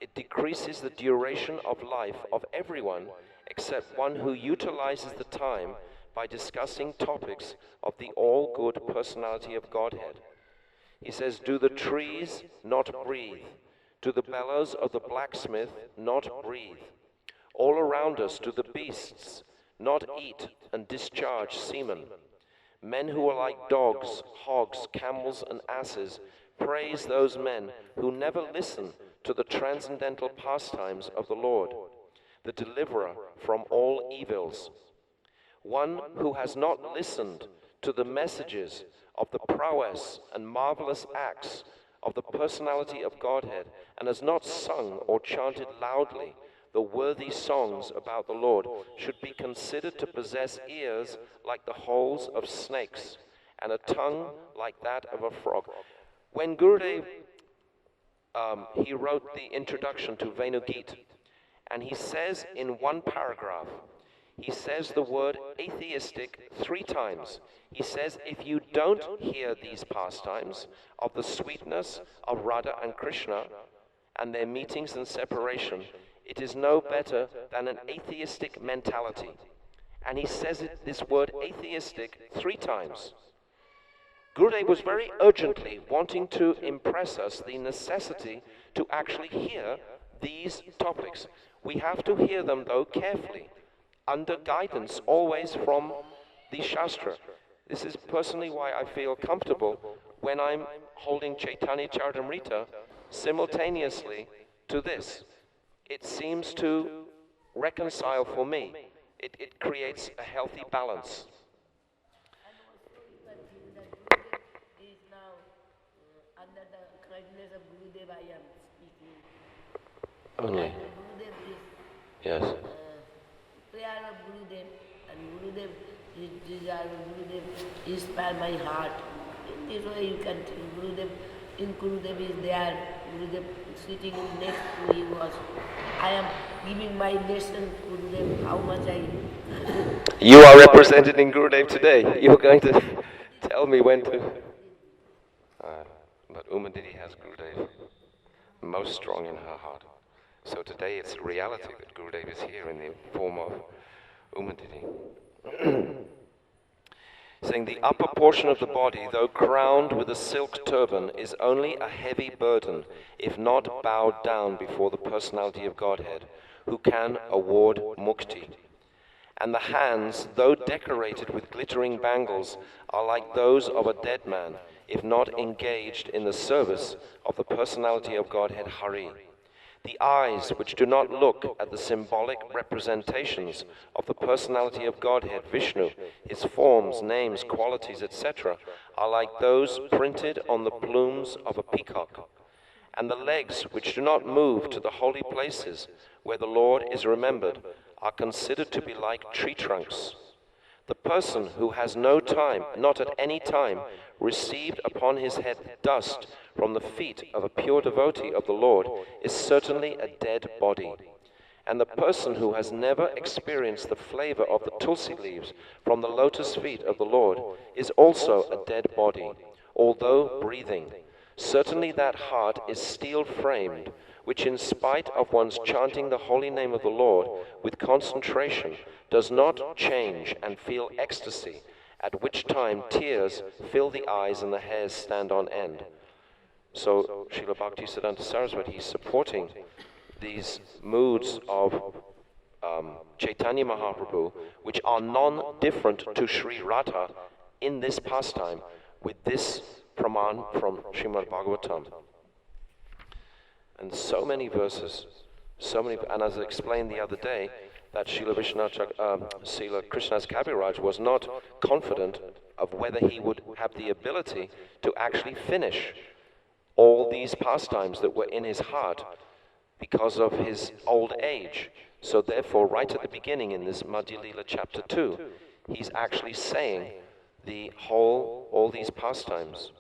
it decreases the duration of life of everyone except one who utilizes the time by discussing topics of the all-good personality of Godhead. He says, do the trees not breathe? Do the bellows of the blacksmith not breathe? All around us do the beasts not eat and discharge semen? Men who are like dogs, hogs, camels, and asses praise those men who never listen to the transcendental pastimes of the Lord, the deliverer from all evils. One who has not listened to the messages of the prowess and marvelous acts of the personality of Godhead and has not sung or chanted loudly the worthy songs about the Lord should be considered to possess ears like the holes of snakes and a tongue like that of a frog. When Gurudev, he wrote the introduction to Venu Gita, and he says in one paragraph, he says the word atheistic 3 times. He says, if you don't hear these pastimes of the sweetness of Radha and Krishna and their meetings and separation, it is no better than an atheistic mentality. And he says this word atheistic 3 times. Gurudev was very urgently wanting to impress us the necessity to actually hear these topics. We have to hear them, though, carefully, under guidance always from the Shastra. This is personally why I feel comfortable when I'm holding Chaitanya Charitamrita simultaneously to this. It seems to reconcile for me. It creates a healthy balance.
And also you can feel that Gurudev is now under the kindness of Gurudev I am speaking.
Only.
And Gurudev is
Yes.
prayer of Gurudev, and Gurudev is desire of Gurudev inspire my heart. In this way you can think Gurudev is there, Gurudev sitting next to he was. I am giving my lesson to Gurudev, how much I
You are represented in Gurudev today. You're going to tell me when to... but Umadidi has Gurudev most strong in her heart. So today it's a reality that Gurudev is here in the form of Umadidi. Saying the upper portion of the body, though crowned with a silk turban, is only a heavy burden if not bowed down before the personality of Godhead, who can award mukti. And the hands, though decorated with glittering bangles, are like those of a dead man, if not engaged in the service of the personality of Godhead Hari. The eyes, which do not look at the symbolic representations of the personality of Godhead Vishnu, his forms, names, qualities, etc., are like those printed on the plumes of a peacock. And the legs, which do not move to the holy places where the Lord is remembered, are considered to be like tree trunks. The person who has no time, not at any time, received upon his head dust from the feet of a pure devotee of the Lord is certainly a dead body. And the person who has never experienced the flavor of the tulsi leaves from the lotus feet of the Lord is also a dead body, although breathing. Certainly that heart is steel-framed, which in spite of one's chanting the holy name of the Lord with concentration does not change and feel ecstasy, at which time tears fill the eyes and the hairs stand on end. So Srila Bhaktisiddhanta Saraswati is supporting these moods of Chaitanya Mahaprabhu, which are non-different to Sri Radha in this pastime, with this praman from Srimad Bhagavatam. And so many verses, and as I explained the other day, that Srila Krishnadas Kaviraj was not confident of whether he would have the ability to actually finish all these pastimes that were in his heart because of his old age. So therefore, right at the beginning in this Madhya Lila chapter 2, he's actually saying all these pastimes.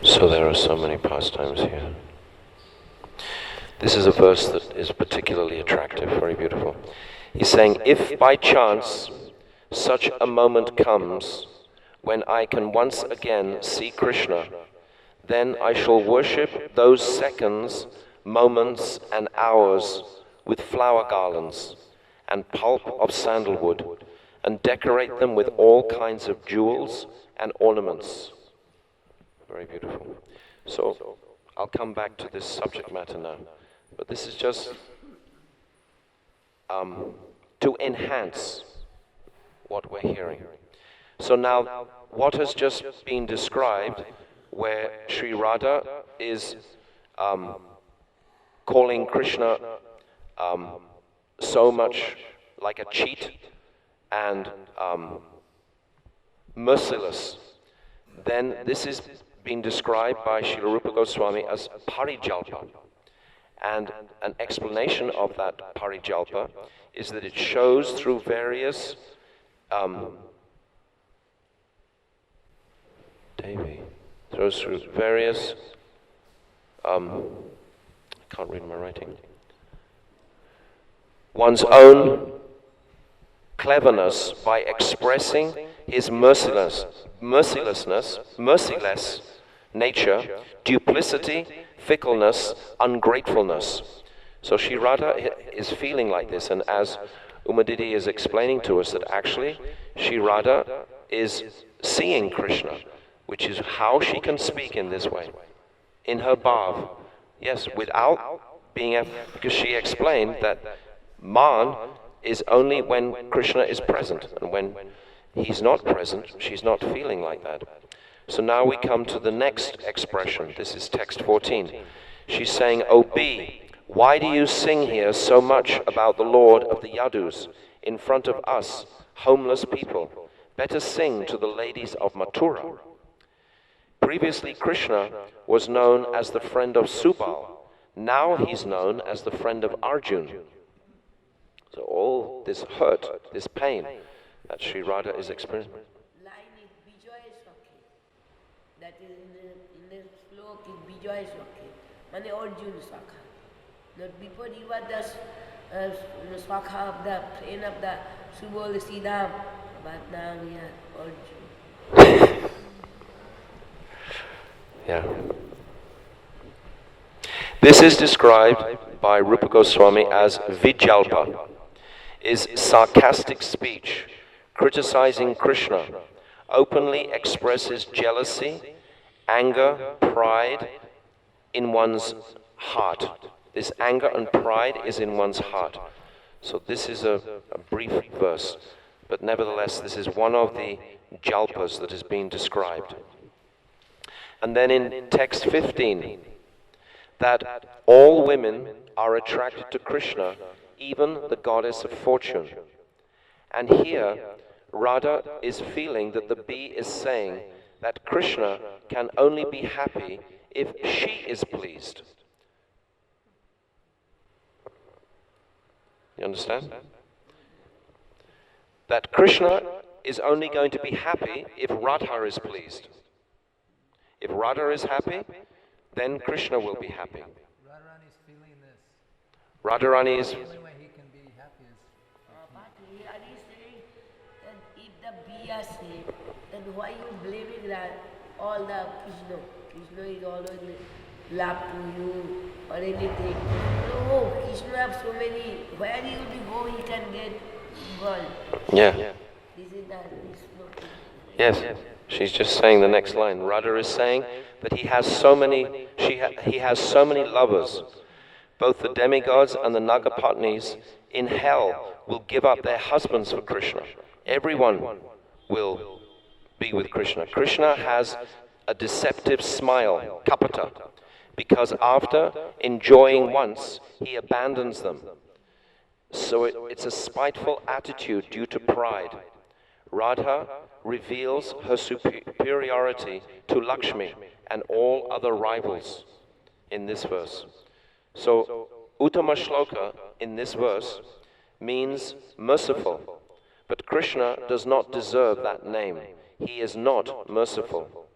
So there are so many pastimes here. This is a verse that is particularly attractive, very beautiful. He's saying, if by chance such a moment comes when I can once again see Krishna, then I shall worship those seconds, moments, and hours with flower garlands and pulp of sandalwood, and decorate them with all kinds of jewels and ornaments. Very beautiful. So I'll come back to this subject matter now. But this is just to enhance what we're hearing. So now, what has just been described, where Sri Radha is calling Krishna so much like a cheat and merciless, then this is being described by Srila Rupa Goswami as parijalpa. And an explanation of that parijalpa is that it shows through various I can't read my writing. One's own cleverness by expressing his merciless nature, duplicity, fickleness, ungratefulness. So Sri Radha is feeling like this, and as Umadidi is explaining to us that actually Sri Radha is seeing Krishna, which is how she can speak in this way. In her bhav, yes, without being, because she explained that man is only when Krishna is present, and when he's not present, she's not feeling like that. So now we come to the next expression. This is text 14. She's saying, "O B, why do you sing here so much about the Lord of the Yadus in front of us, homeless people? Better sing to the ladies of Mathura." Previously, Krishna was known as the friend of Subal. Now he's known as the friend of Arjun. So all this hurt, this pain that Sri Radha is experiencing.
Line is Bijoy Swakhe. That is in the slok is Bijoy Swakhe. Mane Arjun Swakha. Not before he was the Swakha of the friend of the Subal Siddham. But now we are Arjun.
Yeah. This is described by Rupa Goswami as Vijalpa, is sarcastic speech, criticizing Krishna, openly expresses jealousy, anger, pride in one's heart. This anger and pride is in one's heart. So this is a brief verse, but nevertheless this is one of the jalpas that is being described. And then in text 15, that all women are attracted to Krishna, even the goddess of fortune. And here, Radha is feeling that the bee is saying that Krishna can only be happy if she is pleased. You understand? That Krishna is only going to be happy if Radha is pleased. If Radha is happy, then Krishna will be happy.
Radharani is feeling this.
Radharani is...
The only way he can be happy is...
But here is saying that if the bee are saved, then why you blaming that all the Krishna is always love to you or anything. No, Krishna have so many, where he will go he can get girl.
Yeah.
This is the Krishna.
Yes. She's just saying the next line. Radha is saying that he has so many, he has so many lovers. Both the demigods and the Nagapatnis in hell will give up their husbands for Krishna. Everyone will be with Krishna. Krishna has a deceptive smile, kapata, because after enjoying once, he abandons them. So it's a spiteful attitude due to pride. Radha reveals her superiority to Lakshmi and all other rivals in this verse. So Uttama Shloka in this verse means merciful, but Krishna does not deserve that name. He is not merciful.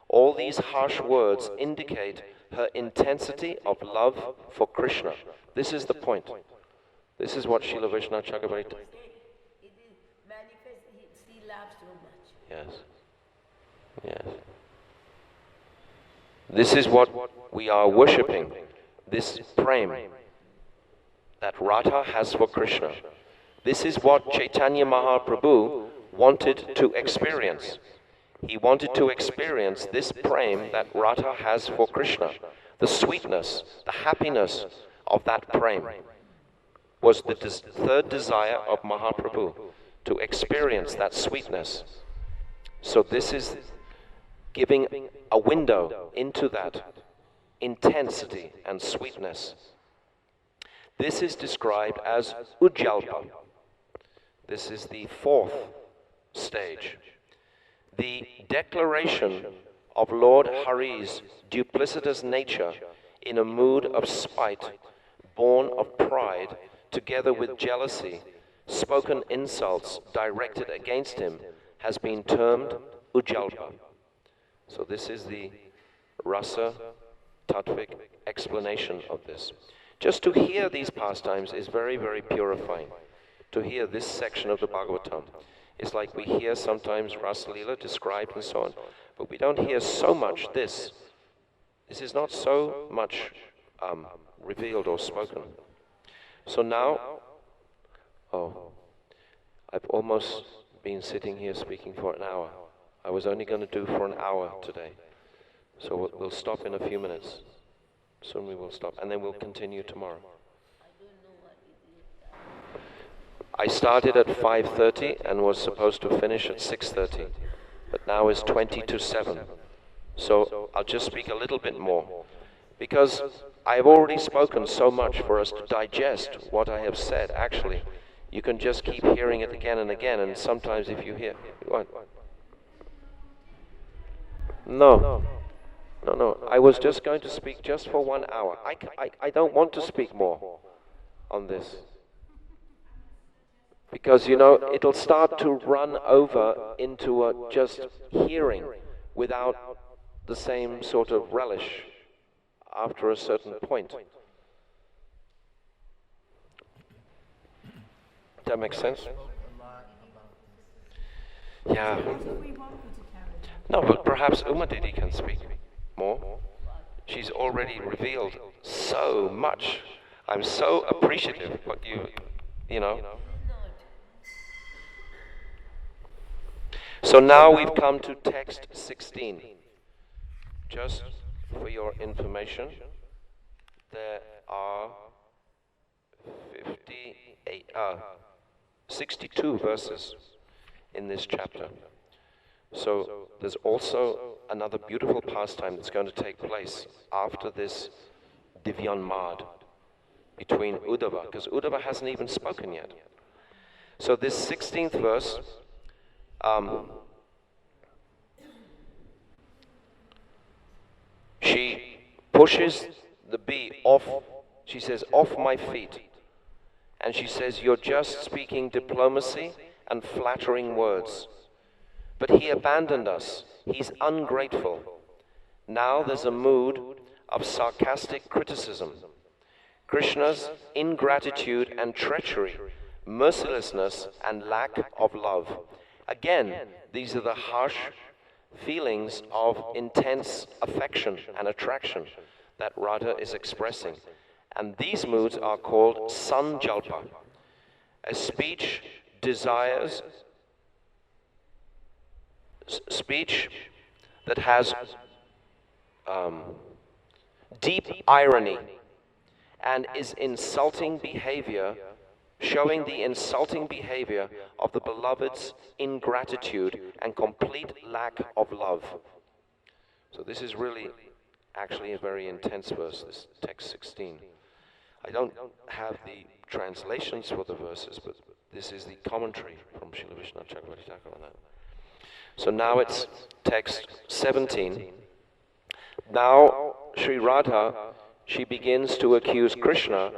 All these harsh words indicate her intensity of love for Krishna. This is the point. This is what Srila Vaishnava Chakravarti.
It is manifest, she loves so much.
Yes. Yes. This is what we are worshipping. This prem that Radha has for Krishna. This is what Chaitanya Mahaprabhu wanted to experience. He wanted to experience this prem that Radha has for Krishna. The sweetness, the happiness of that prem was the third desire of Mahaprabhu, to experience that sweetness. So this is giving a window into that intensity and sweetness. This is described as Ujjalpa. This is the fourth stage. The declaration of Lord Hari's duplicitous nature in a mood of spite, born of pride, together with jealousy, spoken insults directed against him, has been termed Ujjalpa. So this is the rasa tattvic explanation of this. Just to hear these pastimes is very, very purifying. To hear this section of the Bhagavatam is like we hear sometimes Rasa Leela described and so on, but we don't hear so much this. This is not so much revealed or spoken. So now, Oh, I've almost been sitting here speaking for an hour. I was only going to do for an hour today. So we'll stop in a few minutes. Soon we will stop, and then we'll continue tomorrow. I started at 5:30 and was supposed to finish at 6:30, but now it's 20 to 7. So I'll just speak a little bit more, because I've already spoken so much for us to digest what I have said. Actually, you can just keep hearing it again and again, and sometimes if you hear... What? No. I was just going to speak just for 1 hour. I don't want to speak more on this. Because, you know, it'll start to run over into a just hearing without the same sort of relish after a certain point. That makes sense? Yeah.
We want you to carry on.
No, but perhaps Uma Didi can speak more. She's already revealed so much. I'm so appreciative of what you know. So now we've come to text 16. Just for your information, there are 62 verses in this chapter. So there's also another beautiful pastime that's going to take place after this Divyan Mad between Uddhava, because Uddhava hasn't even spoken yet. So this 16th verse, she pushes the bee off, she says, off my feet. And she says, you're just speaking diplomacy and flattering words. But he abandoned us. He's ungrateful. Now there's a mood of sarcastic criticism. Krishna's ingratitude and treachery, mercilessness and lack of love. Again, these are the harsh feelings of intense affection and attraction that Radha is expressing. And these moods are called sanjalpa. A speech desires, speech that has deep irony and is insulting behavior, showing the insulting behavior of the beloved's ingratitude and complete lack of love. So this is really actually a very intense verse, this text 16. I don't have the translations for the verses, but this is the commentary from Srila Vishnu Chakravarti Thakur on that. So now it's text 17. Now Sri Radha, she begins to accuse Krishna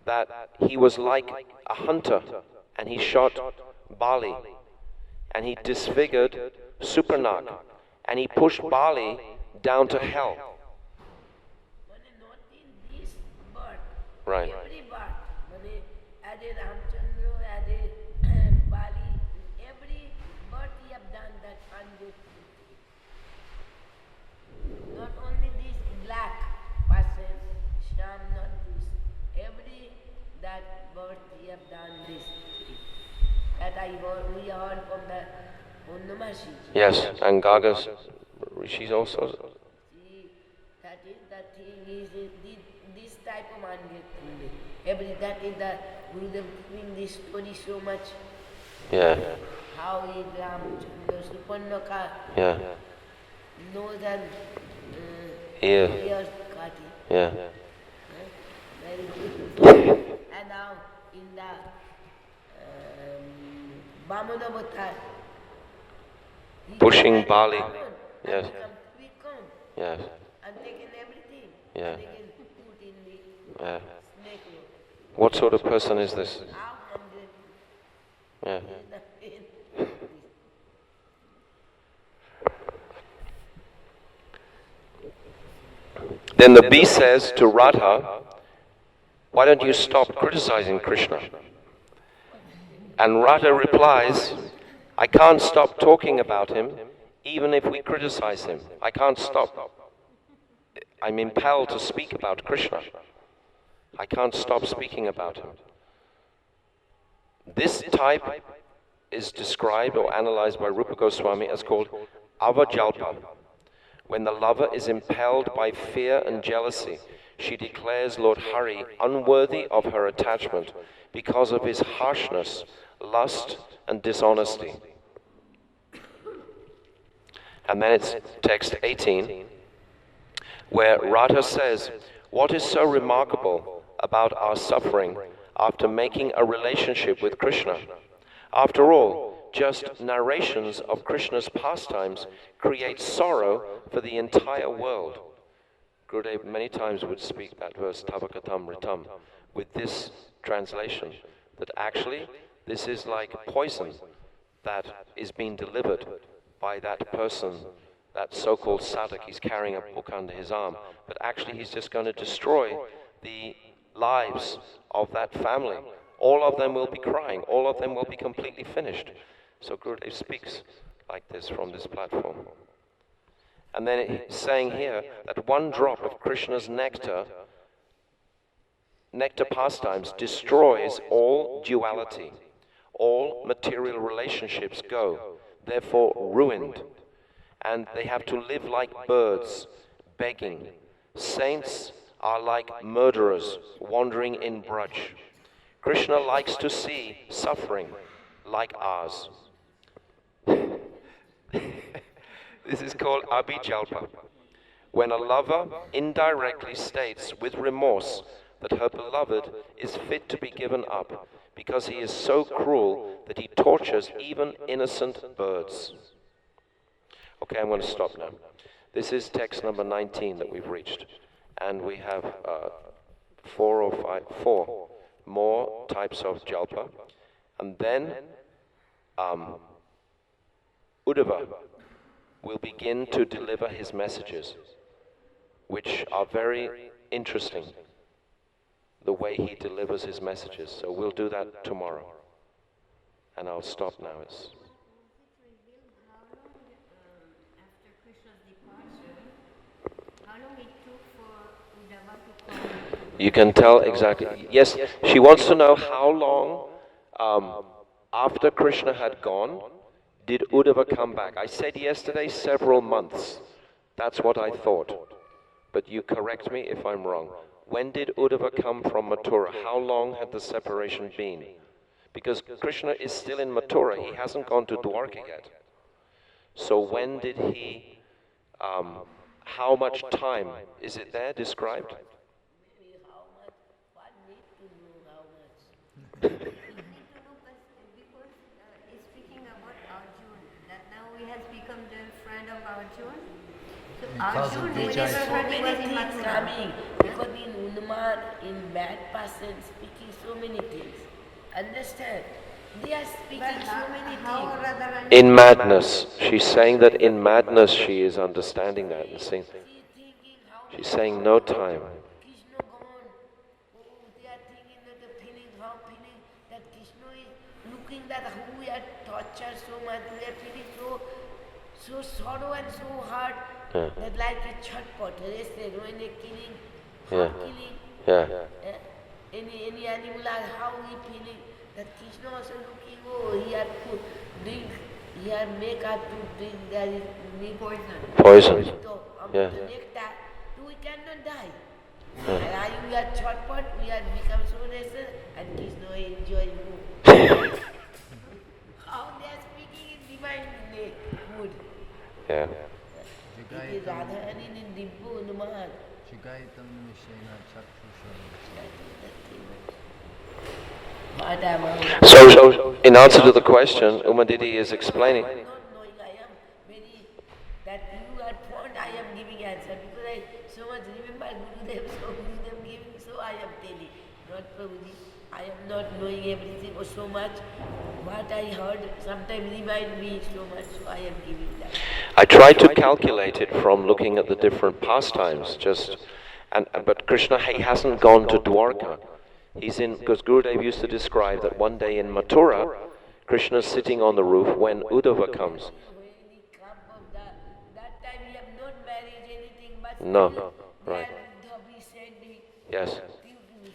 that he was like a hunter and he shot Bali and he disfigured Supernag and he pushed Bali down to hell. Right.
Every birth, as a Ramchandra, as a Bali, every birth he have done that ungrateful. Not only this black person, Sham, not this. Every that birth he have done this. That we heard from the Purnamashi.
Yes, and Gagas, she's also.
See, that is the thing is this type of ungrateful. That is the Gurudev giving this story so much.
Yeah.
How he Ramchandra Supannaka knows and ears Kati.
Yeah.
Very good. And now in the Bhamana Avatar,
Pushing Bali. Yes. Yes.
And taken everything.
Yeah.
And again put in the
Yeah.
snake room.
What sort of person is this?
How ungrateful
Yeah.
is the pain.
Then the bee says to Radha, why don't you stop criticizing Krishna? And Radha replies, I can't stop talking about him even if we criticize him. I can't stop. I'm impelled to speak about Krishna. I can't stop speaking about him. This type is described or analyzed by Rupa Goswami as called avajalpa. When the lover is impelled by fear and jealousy, she declares Lord Hari unworthy of her attachment because of his harshness, lust, and dishonesty. And then it's text 18, where Radha says, "What is so remarkable about our suffering after making a relationship with Krishna? After all, just narrations of Krishna's pastimes create sorrow for the entire world." Gurudev many times would speak that verse, Tavakatam Ritam, with this translation, that actually this is like poison that is being delivered by that person, that so-called sadhak. He's carrying a book under his arm, but actually he's just going to destroy the lives of that family. All of them will be crying, all of them will be completely finished. So Gurudev speaks like this from this platform. And then it's saying here that one drop of Krishna's nectar pastimes destroys all duality. All material relationships go, therefore ruined. And they have to live like birds, begging. Saints are like murderers wandering in Braj. Krishna likes to see suffering like ours. This is called Abhijalpa. When a lover indirectly states with remorse that her beloved is fit to be given up because he is so cruel that he tortures even innocent birds. Okay, I'm going to stop now. This is text number 19 that we've reached. And we have four more types of jalpa. And then Uddhava will begin to deliver his messages, which are very interesting, the way he delivers his messages. So we'll do that tomorrow. And I'll stop now.
After Krishna's departure, how long it took for Uddhava to come?
You can tell exactly. Yes, she wants to know how long after Krishna had gone did Uddhava come back. I said yesterday several months. That's what I thought. But you correct me if I'm wrong. When did Uddhava come from Mathura? How long had the separation been? Because Krishna is still in Mathura. He hasn't gone to Dwarka yet. So when did he, how much time? Is it there described?
Maybe how much, one need to know how much.
Because it's speaking about Arjun, that now he has become the friend of Arjun. So
Because of
Arjun,
Vijay.
whenever
So
he
many
was in
things
Mathura.
coming, because in Unman, in bad person speaking so many things. Understand? They are speaking so many things.
In madness. She's saying that in madness she is understanding that and saying, she's saying no time.
Krishna gone. Oh, they are thinking that the feeling, how feeling that Krishna is looking that how we are tortured so much, we are feeling so sorrow and so hard that like a chatpot, when they killing, how killing.
Yeah.
Any animal, how we feeling that Krishna also looking, oh, he had to drink, he had make us to drink, there is
Poison.
So,
Yeah.
the nectar, so we cannot die. And we are chatpot, we have become so restless, and Krishna enjoy more. How they are speaking in divine mood.
Yeah.
It is Radha and in Dimpu Numan.
Jigaitam Nishena
Madam,
So in answer to the question, Umadidi is explaining.
not knowing I am very, that you are fond, I am giving answer because I so much remember Gurudev, so Gurudev giving, so I am telling. Not Prabhuji, I am not knowing everything or so much. What I heard sometimes remind me so much, so I am giving that.
I tried to calculate it from looking at the different pastimes, but Krishna, he hasn't gone to Dwarka. He's in, because Gurudev used to describe that one day in Mathura, Krishna's sitting on the roof when Uddhava comes.
When he come of that time we have not married anything, but
No,
still
right.
there we sent him
Yes.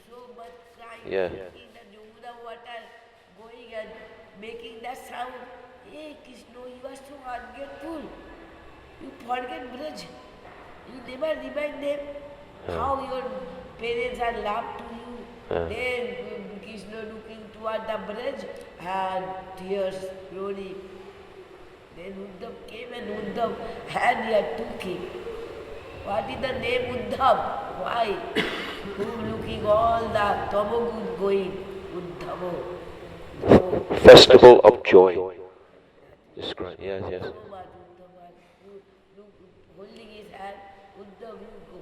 so much time
Yeah.
in the Yamuna water going making that sound. Hey Krishna, you are so ungrateful. You forget Braj. You never remind them how your parents are loved to you. Then Krishna looking toward the Braj and tears rolling. Then Uddhav came and Uddhav had here took him. What is the name Uddhav? Why? Who looking all the Tamogun going? Uddhava.
Festival of joy. Describe. Yes, yes.
Holding his hand, Uddhav, you go.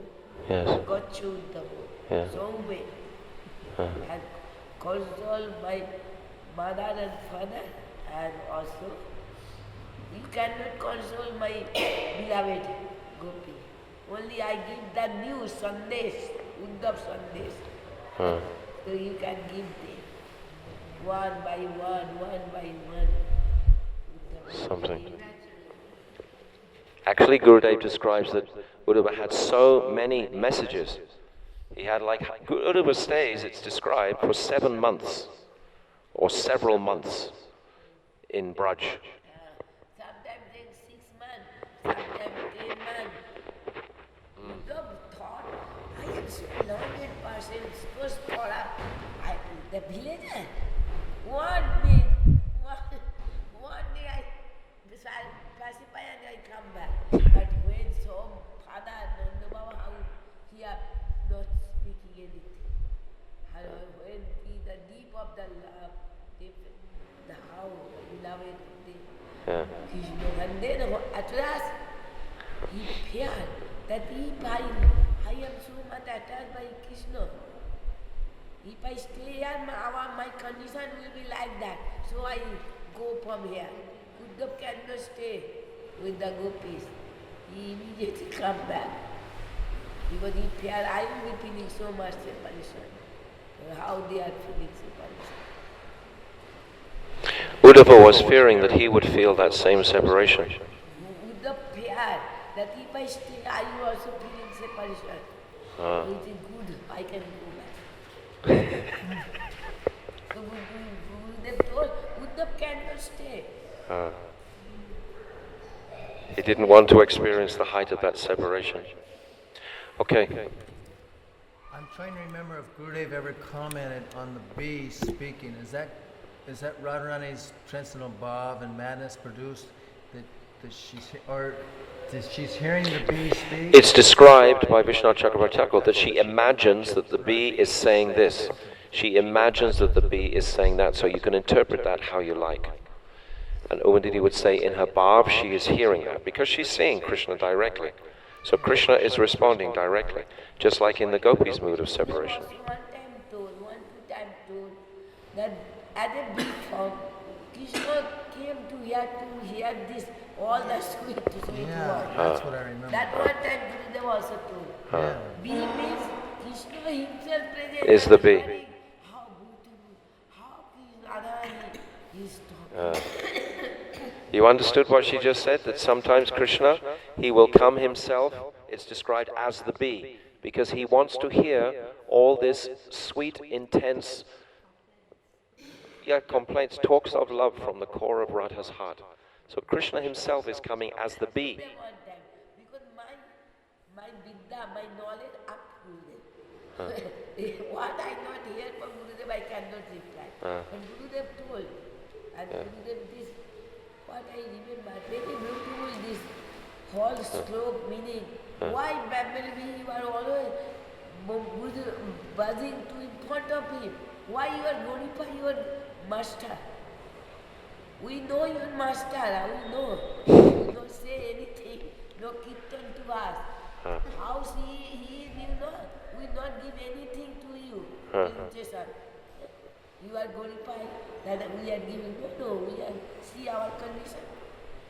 Yes.
Gachu Uddhava.
Yeah.
So way. And console my mother and father, and also you cannot console my beloved Gopi. Only I give the new Sandesh, Uddhav Sandesh. So you can give them one by one.
Something. Actually, Gurudev describes that Uddhava had so many messages. He had Uddhava stays, it's described, for 7 months or several months in Braj.
Sometimes takes 6 months, sometimes 10 months. Uddhav thought, I am so learned person, supposed to up. The villager. One day I pacify and I come back. But when some father, Nanda Baba, how he are not speaking anything. And when he the deep of the love, the how beloved Krishna. And then at last he feared that if I am so much attached by Krishna, if I stay here, my condition will be like that. So I go from here. Uddhav cannot stay with the Gopis. He immediately come back. Because he feared I will be feeling so much separation. How they are feeling separation.
Uddhava was fearing that he would feel that same separation.
Uddhav feared that if I stay, I will also feeling separation. It is good, I can go back. So Gurudev told Uddhav cannot stay.
He didn't want to experience the height of that separation. Okay.
I'm trying to remember if Gurudev ever commented on the bee speaking. Is that Radharani's transcendental bhav and madness produced that she's hearing the bee speak?
It's described by Vishnu Chakravarti Thakur that she imagines that the bee is saying this. She imagines that the bee is saying that, so you can interpret that how you like. And Uvandidi would say in her bhav she is hearing that because she's seeing Krishna directly. So Krishna is responding directly, just like in the Gopis' mood of separation.
One two time told that at a big form, Krishna came to hear this, all the sweet word.
That's what I remember.
That one time Gurudev also told. Bee means Krishna himself present.
Is the bee.
How beautiful, how Radharani is talking.
You understood what she just said? That sometimes Krishna, he will come himself, it's described as the bee, because he wants to hear all this sweet, intense complaints, talks of love from the core of Radha's heart. So Krishna himself is coming as the bee.
Because my vidya, my knowledge up Gurudev. What I not hear from Gurudev, I cannot reply. But Gurudev told, and Gurudev this, what I remember, very beautiful this whole stroke meaning. Why Bumblebee, you are always buzzing to in front of him? Why you are glorifying your master? We know your master, we know. You don't say anything, no kirtan to us. How he is, you know, we not give anything to you. You are glorified that we are giving. No, we are see our condition.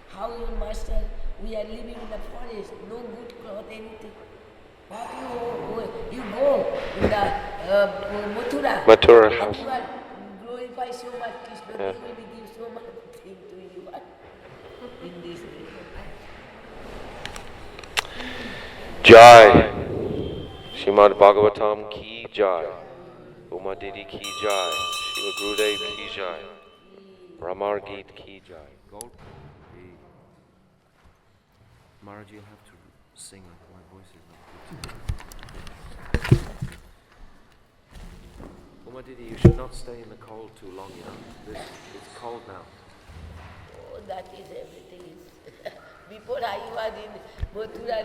How your master, we are living in the forest, no good cloth, anything. What you go in the
Mathura house.
You are glorify so much Krishna, they will be give so much thing to you in this way.
Jai. Srimad Bhagavatam ki jai. Uma Didi ki jai. Shiva Gurudev ki jai. Bhramara Gita ki jai. Gold. Maharaj, you'll have to sing. My voice is not good. Uma Didi, you should not stay in the cold too long, you know. It's cold now.
Oh, that is everything. Before I was in Mathura